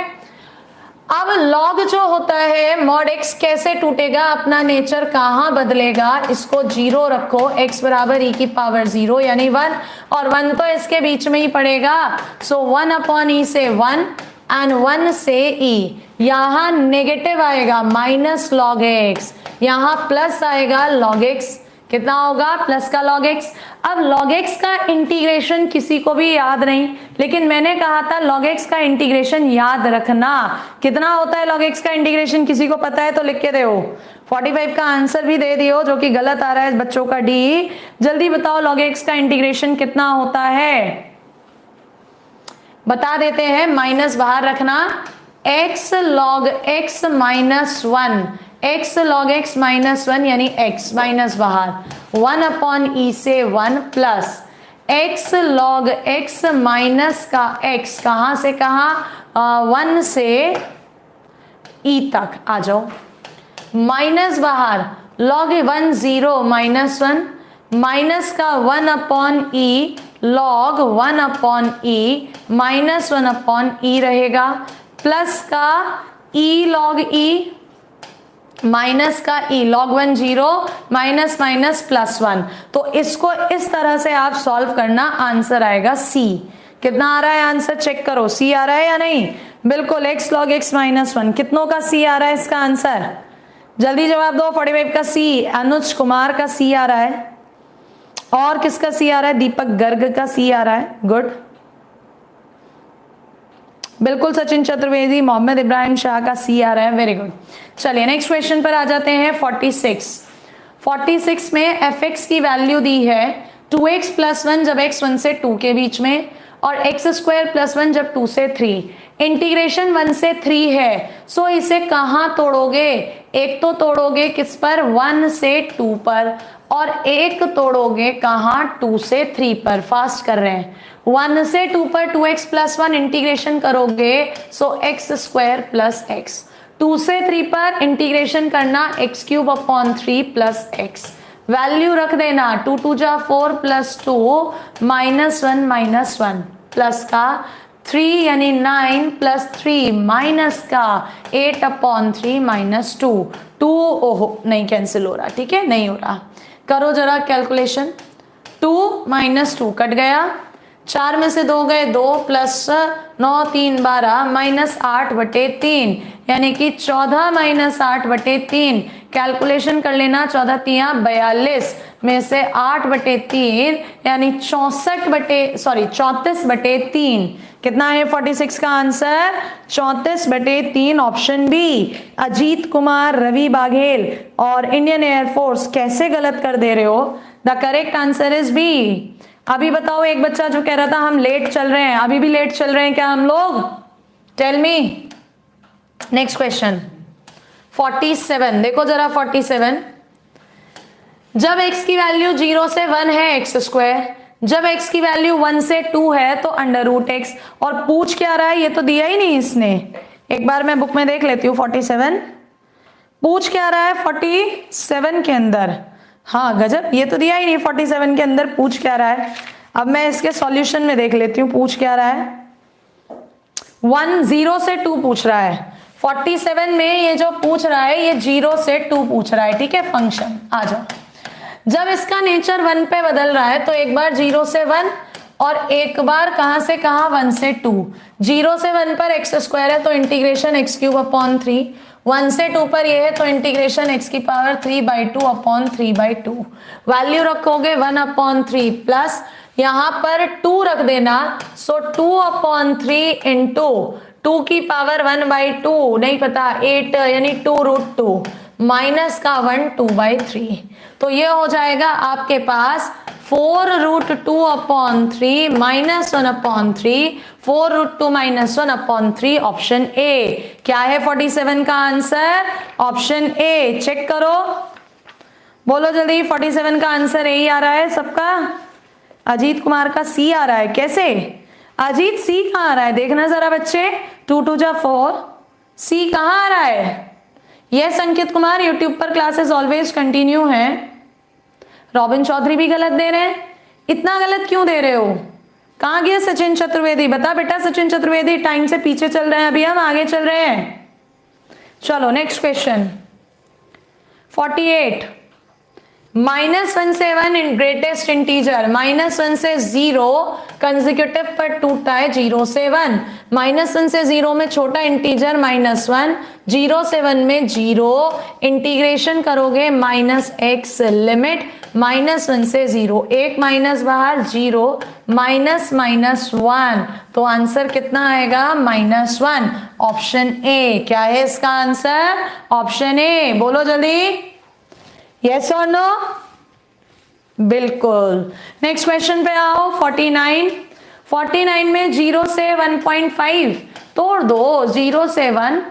अब log जो होता है मॉड x कैसे टूटेगा, अपना नेचर कहां बदलेगा, इसको 0 रखो, x बराबर e की पावर 0 यानी 1, और 1 तो इसके बीच में ही पड़ेगा, सो 1/e से 1 एंड 1 से e। यहां नेगेटिव आएगा माइनस log x, यहां प्लस आएगा log x, कितना होगा, प्लस का log x। अब log x का इंटीग्रेशन किसी को भी याद नहीं, लेकिन मैंने कहा था log x का इंटीग्रेशन याद रखना। कितना होता है log x का इंटीग्रेशन, किसी को पता है तो लिख के दो। 45 का आंसर भी दे दियो, जो कि गलत आ रहा है बच्चों का डी। जल्दी बताओ log x का इंटीग्रेशन कितना होता है, बता देते हैं, माइनस बाहर रखना, x log x minus 1, x log x minus 1 यानी x माइनस बाहर, 1/e से 1 plus x log x minus का x, कहां से कहां, 1 से e तक आ जाओ, माइनस बाहर, log 1 0 माइनस 1, माइनस का 1/e log 1/e minus 1/e रहेगा, प्लस का e log e माइनस का e log 1 0 minus minus plus 1। तो इसको इस तरह से आप सॉल्व करना, आंसर आएगा C। कितना आ रहा है आंसर, चेक करो, C आ रहा है या नहीं, बिल्कुल x log x माइनस 1, कितनों का C आ रहा है इसका आंसर, जल्दी जवाब दो। 45 का C, अनुज कुमार का C आ रहा है, और किसका C आ रहा है, दीपक गर्ग का C आ रहा है, गुड, बिल्कुल सचिन चतुर्वेदी, मोहम्मद इब्राहिम शाह का C आ रहा है, वेरी गुड। चलिए नेक्स्ट क्वेश्चन पर आ जाते हैं। 46 में fx की वैल्यू दी है 2x प्लस 1 जब x 1 से 2 के बीच में, और x² प्लस 1 जब 2 से 3। इंटीग्रेशन 1 से 3 है, सो इसे कहां तोड़ोगे, एक तो तोड़ोगे किस पर, 1 से 2 पर, और एक तोड़ोगे कहां, 2 से 3 पर। फास्ट कर रहे हैं, 1 से 2 पर 2x प्लस 1 इंटीग्रेशन करोगे, सो x² प्लस x, 2 से 3 पर इंटीग्रेशन करना x³ प्लस x, वैल्यू रख देना, 2 2 जा 4 प्लस 2 -1 -1 प्लस का 3 यानी 9 प्लस 3 माइनस का 8/3 माइनस 2। 2 ओहो नहीं कैंसिल हो रहा, ठीक है, नहीं हो रहा। करो जरा कैलकुलेशन। 2 माइनस 2 कट गया, 4 में से 2 गए 2 प्लस 9 3 12 माइनस 8/3 यानी कि 14 माइनस 8/3। कैलकुलेशन कर लेना, 14 तिया 42 में से 8/3 यानी 34/3 कितना है 46 का answer 34/3 option B. Ajit Kumar, Ravi Baghel और इंडियन एयरफोर्स कैसे गलत कर दे रहे हो? The correct answer is B. अभी बताओ, एक बच्चा जो कह रहा था हम लेट चल रहे हैं, अभी भी लेट चल रहे हैं क्या हम लोग? Tell me. नेक्स्ट क्वेश्चन 47, देखो जरा 47। जब x की वैल्यू 0 से 1 है एक्स स्क्वायर, जब x की वैल्यू 1 से 2 है तो √x। और पूछ क्या रहा है, ये तो दिया ही नहीं इसने। एक बार मैं बुक में देख लेती हूँ 47 पूछ क्या रहा है 47 के अंदर। हाँ गजब, ये तो दिया ही नहीं 47 के अंदर पूछ क्या रहा है। अब मैं इसके सॉल्यूशन में देख लेती हूँ पूछ क्या रहा है। 0 से 2 पूछ रहा है 47 में। ये जो पूछ रहा है ये 0 से 2 पूछ रहा है, ठीक है। फंक्शन आ जाओ, जब इसका नेचर 1 पे बदल रहा है तो एक बार 0 से 1 और एक बार कहां से कहां 1 से 2। 0 से 1 पर एक्स स्क्वायर है तो इंटीग्रेशन x³ 1 से 2 पर ये है तो इंटीग्रेशन x⁵2/3/2। वैल्यू रखोगे 1/3 प्लस यहां पर 2 रख देना, सो 2/3 इंटू 2 की पावर 1/2 नहीं पता 8 यानी 2√2 माइनस का 1 2/3। तो ये हो जाएगा आपके पास 4√2/3 माइनस 1/3 4√2 माइनस 1/3 ऑप्शन ए। क्या है 47 का आंसर? Option A. चेक करो, बोलो जल्दी। 47 का आंसर ए ही आ रहा है सबका। अजीत कुमार का सी आ रहा है। कैसे अजीत, सी कहाँ आ रहा है? देखना जरा बच्चे, 2 2 जा 4, सी कहाँ आ रहा है? यस अंकित कुमार, यूट्यूब पर क्लासेस ऑलवेज कंटिन्यू है। रॉबिन चौधरी भी गलत दे रहे हैं। इतना गलत क्यों दे रहे हो? कहाँ गया सचिन चतुर्वेदी? बता बेटा सचिन चतुर्वेदी, टाइम से पीछे चल रहे हैं, अभी हम आगे चल रहे हैं। चलो नेक्स्ट क्वेश्चन 48। -1 से 1 इन ग्रेटेस्ट इंटीजर। -1 से 0 कंसेक्यूटिव पर टूटता है 0 से 1। -1 से 0 में छोटा इंटीजर -1, 0 से 1 में 0, इंटीग्रेशन करोगे -x लिमिट -1 से 0, 1 माइनस बाहर 0 -1, तो आंसर कितना आएगा -1 ऑप्शन ए। क्या है इसका आंसर? Option A. बोलो जल्दी, यस और नो? बिल्कुल। नेक्स्ट क्वेश्चन पे आओ 49। 49 में 0 से 1.5 तोड़ दो, 0 से 1,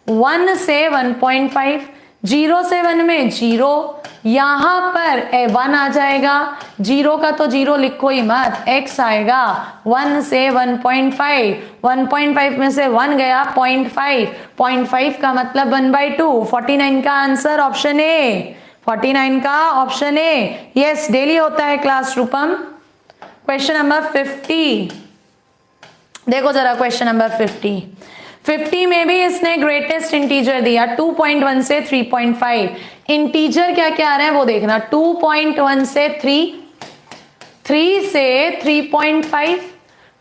1 से 1.5, 0 से 1 में 0, यहां पर 1 आ जाएगा, 0 का तो 0 लिखो ही मत, x आएगा। 1 से 1.5, 1.5 में से 1 गया 0.5, 0.5 का मतलब 1/2। 49 का आंसर ऑप्शन ए। 49 का ऑप्शन ए। यस, डेली होता है क्लास रूपम। क्वेश्चन नंबर 50 देखो जरा, क्वेश्चन नंबर 50। 50 में भी इसने ग्रेटेस्ट इंटीजर दिया 2.1 से 3.5। इंटीजर क्या क्या आ रहे हैं वो देखना, 2.1 से 3, 3 से 3.5,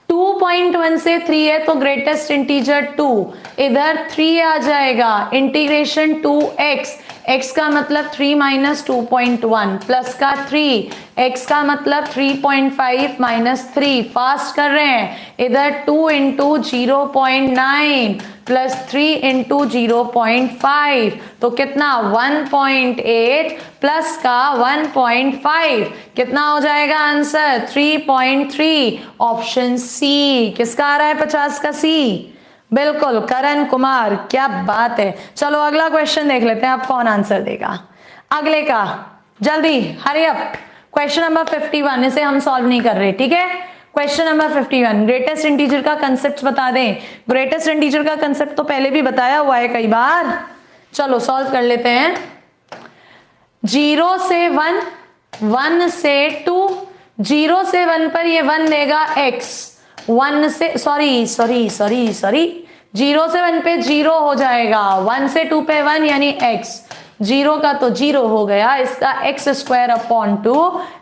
2.1 से 3 है तो ग्रेटेस्ट इंटीजर 2, इधर 3 आ जाएगा, इंटीग्रेशन 2x, x का मतलब 3 माइनस 2.1 प्लस का 3, x का मतलब 3.5 माइनस 3, फास्ट कर रहे हैं, इधर 2 इंटू 0.9 प्लस 3 इंटू 0.5 तो कितना 1.8 प्लस का 1.5 कितना हो जाएगा आंसर 3.3 ऑप्शन सी। किसका आ रहा है 50 का सी? बिल्कुल करण कुमार, क्या बात है। चलो अगला क्वेश्चन देख लेते हैं, अब कौन आंसर देगा अगले का, जल्दी हरी अप। क्वेश्चन नंबर 51, इसे हम सॉल्व नहीं कर रहे, ठीक है। क्वेश्चन नंबर 51, ग्रेटेस्ट इंटीजर का कंसेप्ट बता दें। ग्रेटेस्ट इंटीजर का कंसेप्ट तो पहले भी बताया हुआ है कई बार, चलो सॉल्व कर लेते हैं। 0 से 1, 1 से 2, 0 से 1 पर ये 1 देगा x, 1 से सॉरी 0 से 1 पे 0 हो जाएगा, 1 से 2 पे 1 यानी x, 0 का तो 0 हो गया, इसका x square upon 2,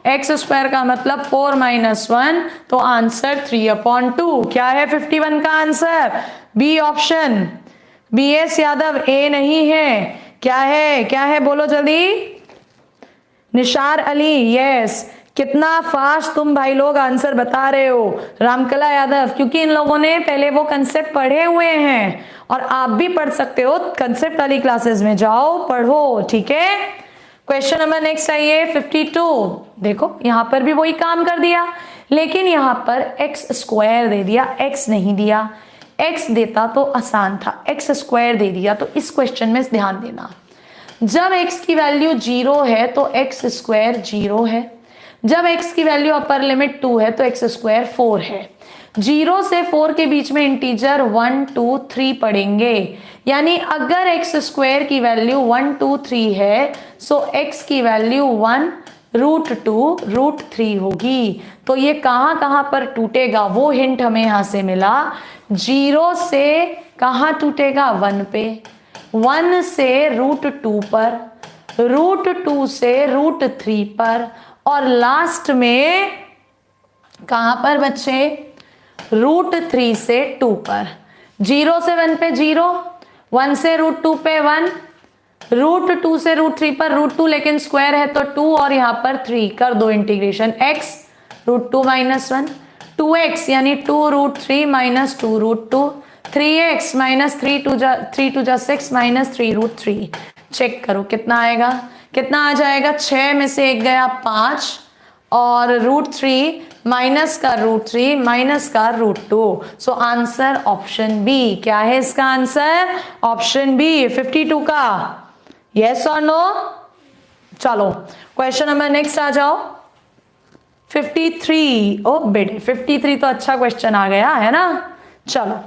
x square का मतलब 4 माइनस 1, तो आंसर 3 अपॉन 2। क्या है 51 का answer? B option. BS Yadav A नहीं है, क्या है बोलो जल्दी। निशार अली, यस। कितना फास्ट तुम भाई लोग आंसर बता रहे हो। रामकला यादव, क्योंकि इन लोगों ने पहले वो कंसेप्ट पढ़े हुए हैं और आप भी पढ़ सकते हो, कंसेप्ट वाली क्लासेस में जाओ पढ़ो, ठीक है। क्वेश्चन नंबर नेक्स्ट आइए 52। देखो यहां पर भी वही काम कर दिया, लेकिन यहां पर एक्स स्क्वायर दे दिया, एक्स नहीं दिया। एक्स देता तो आसान था, एक्स स्क्वायर दे दिया, तो इस क्वेश्चन में ध्यान देना। जब x की वैल्यू 0 है तो x स्क्वायर 0 है, जब x की वैल्यू अपर लिमिट 2 है तो x स्क्वायर 4 है। 0 से 4 के बीच में इंटीजर 1 2 3 पढ़ेंगे, यानी अगर x स्क्वायर की वैल्यू 1 2 3 है सो x की वैल्यू 1 √2 √3 होगी। तो ये कहां पर टूटेगा वो हिंट हमें यहां से मिला। 0 से कहां टूटेगा? 1 पे, 1 से √2 पर, √2 से √3 पर, और लास्ट में कहां पर बच्चे? √3 से 2 पर। 0 से 1 पे 0, 1 से √2 पे 1, √2 से √3 पर √2 लेकिन स्क्वायर है तो 2, और यहां पर 3 कर दो इंटीग्रेशन, x √2 माइनस 1, 2x यानी 2√3 माइनस 2√2, 3x माइनस 3 2 जा 6 माइनस 3√3। चेक करो कितना आएगा, कितना आ जाएगा? 6 में से 1 गया 5, और √3 माइनस का √3 माइनस का √2, सो आंसर ऑप्शन बी। क्या है इसका आंसर? ऑप्शन बी 52 का। यस और नो? चलो क्वेश्चन नंबर नेक्स्ट आ जाओ 53। ओ बेटे 53 तो अच्छा क्वेश्चन आ गया है ना। चलो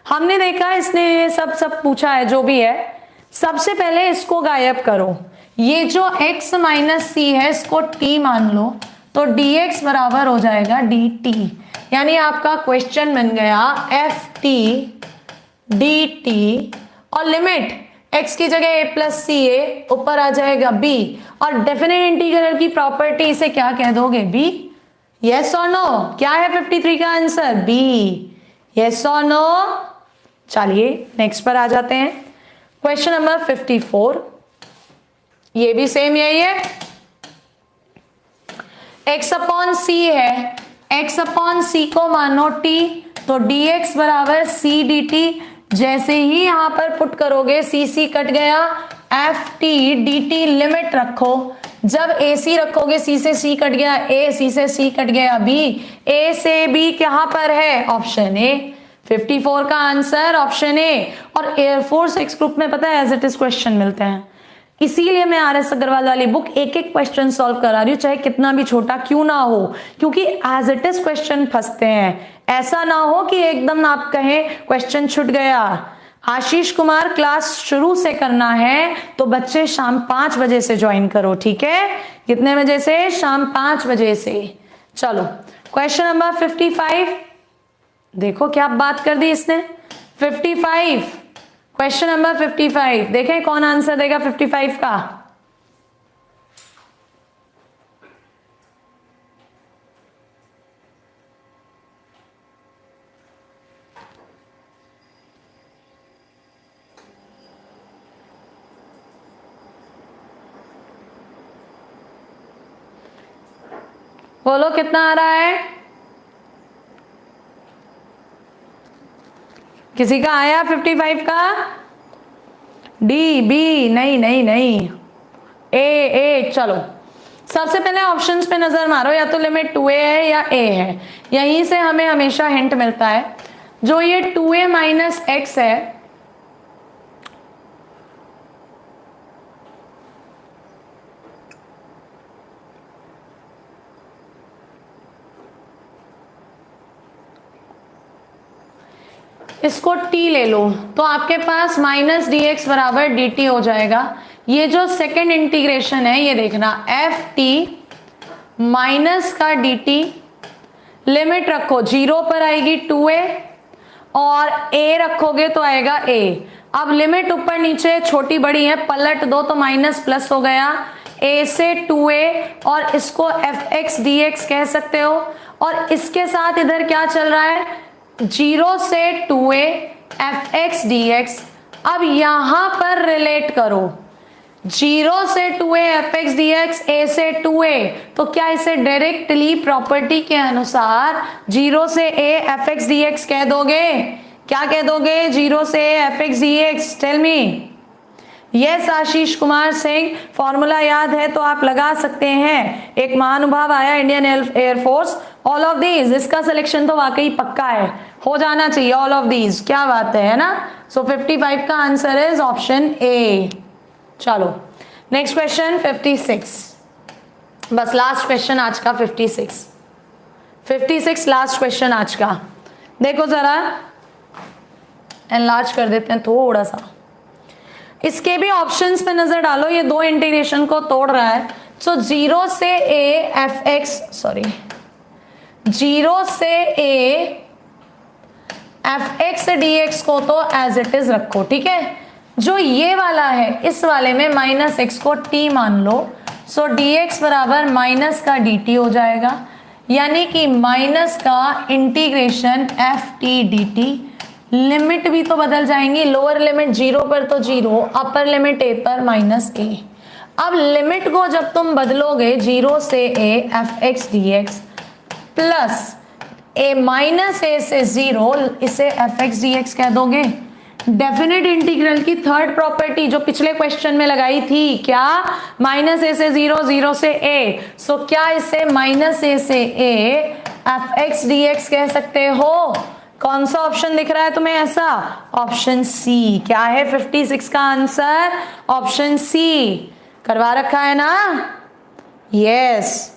हमने देखा इसने ये सब पूछा है जो भी है। सबसे पहले इसको गायब करो, ये जो x माइनस सी है इसको t मान लो, तो dx बराबर हो जाएगा dt, यानी आपका क्वेश्चन बन गया ft dt, और लिमिट x की जगह a प्लस सी ए, ऊपर आ जाएगा b, और डेफिनेट इंटीग्रल की प्रॉपर्टी इसे क्या कह दोगे? b। यस और नो? क्या है 53 का आंसर? b। यस और नो? चलिए नेक्स्ट पर आ जाते हैं, क्वेश्चन नंबर 54। ये भी सेम यही है, x अपॉन सी है, x अपॉन सी को मानो t, तो dx बराबर c dt। जैसे ही यहां पर पुट करोगे c कट गया, ft dt लिमिट रखो, जब ac रखोगे c से c कट गया a, c से c कट गया b, a से b कहां पर है? Option A. 54 का आंसर ऑप्शन ए। और एयरफोर्स एक्स ग्रुप में पता है एज इट इज क्वेश्चन मिलते हैं, इसीलिए मैं RS अग्रवाल वाली बुक एक क्वेश्चन सॉल्व करा रही हूँ, चाहे कितना भी छोटा क्यों ना हो, क्योंकि एज इट इज क्वेश्चन फंसते हैं। ऐसा ना हो कि एकदम आप कहें क्वेश्चन छूट गया। आशीष कुमार, क्लास शुरू से करना है तो बच्चे शाम 5 बजे से ज्वाइन करो, ठीक है? कितने बजे से? शाम 5 बजे से। चलो क्वेश्चन नंबर 55, देखो क्या बात कर दी इसने। 55, क्वेश्चन नंबर 55, देखें कौन आंसर देगा 55 का। बोलो कितना आ रहा है? किसी का आया 55 का? D B? नहीं, ए। चलो सबसे पहले ऑप्शंस पे नजर मारो, या तो लिमिट 2a है या a है, यहीं से हमें हमेशा हिंट मिलता है। जो ये 2a माइनस एक्स है, इसको t ले लो तो आपके पास माइनस डी एक्स बराबर डी टी हो जाएगा। ये जो सेकेंड इंटीग्रेशन है ये देखना, एफ टी माइनस का डी टी लिमिट रखो, 0 पर आएगी 2a और a रखोगे तो आएगा a। अब लिमिट ऊपर नीचे छोटी बड़ी है, पलट दो तो माइनस प्लस हो गया, a से 2a और इसको fx dx कह सकते हो। और इसके साथ इधर क्या चल रहा है, 0 से 2a fx dx। अब यहां पर रिलेट करो, 0 से 2a fx dx, a से 2a, तो क्या इसे डायरेक्टली प्रॉपर्टी के अनुसार 0 से a fx dx कह दोगे? क्या कह दोगे? 0 से a fx dx, tell me. Yes Ashish Kumar Singh, formula याद है तो आप लगा सकते हैं। एक महानुभाव आया Indian air force, all of these, इसका सिलेक्शन तो वाकई पक्का है, हो जाना चाहिए ऑल ऑफ दीज, क्या बात है ना। सो 55 का आंसर इज ऑप्शन ए। चलो नेक्स्ट क्वेश्चन 56, बस लास्ट क्वेश्चन आज का 56 लास्ट क्वेश्चन आज का। देखो जरा एनलार्ज कर देते हैं थोड़ा सा, इसके भी ऑप्शंस पे नजर डालो, ये दो इंटीग्रेशन को तोड़ रहा है। सो 0 से a fx, सॉरी 0 से a fx dx को तो एज इट इज रखो, ठीक है। जो ये वाला है इस वाले में माइनस x को t मान लो, सो dx बराबर माइनस का dt हो जाएगा, यानी कि माइनस का इंटीग्रेशन ft dt। लिमिट भी तो बदल जाएंगी, लोअर लिमिट 0 पर तो 0, अपर लिमिट a पर माइनस a। अब लिमिट को जब तुम बदलोगे 0 से a fx dx plus a minus a से 0, इसे fx dx कह दोगे। डेफिनेट इंटीग्रल की थर्ड प्रॉपर्टी जो पिछले क्वेश्चन में लगाई थी, क्या? माइनस a से 0, 0 से a, सो क्या इसे माइनस a से a fx dx कह सकते हो? कौन सा ऑप्शन दिख रहा है तुम्हें ऐसा? Option C. क्या है 56 का आंसर? ऑप्शन सी। करवा रखा है ना? यस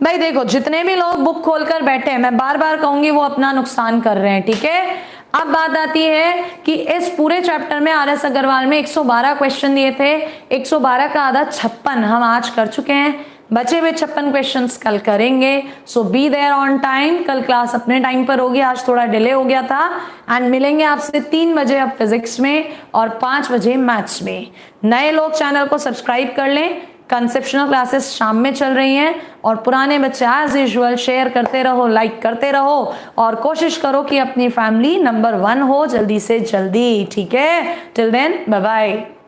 भाई देखो, जितने भी लोग बुक खोलकर बैठे हैं, मैं बार बार कहूंगी वो अपना नुकसान कर रहे हैं, ठीक है। अब बात आती है कि इस पूरे चैप्टर में RS अग्रवाल में 112 क्वेश्चन दिए थे, 112 का आधा 56 हम आज कर चुके हैं, बचे हुए 56 क्वेश्चंस कल करेंगे। सो बी देयर ऑन टाइम, कल क्लास अपने टाइम पर होगी, आज थोड़ा डिले हो गया था। एंड मिलेंगे आपसे 3 बजे अब फिजिक्स में और 5 बजे मैथ्स में। नए लोग चैनल को सब्सक्राइब कर लें, कंसेप्शनल क्लासेस शाम में चल रही हैं, और पुराने बच्चे एज यूजुअल शेयर करते रहो, लाइक करते रहो, और कोशिश करो कि अपनी फैमिली नंबर 1 हो जल्दी से जल्दी, ठीक है। Till then bye bye.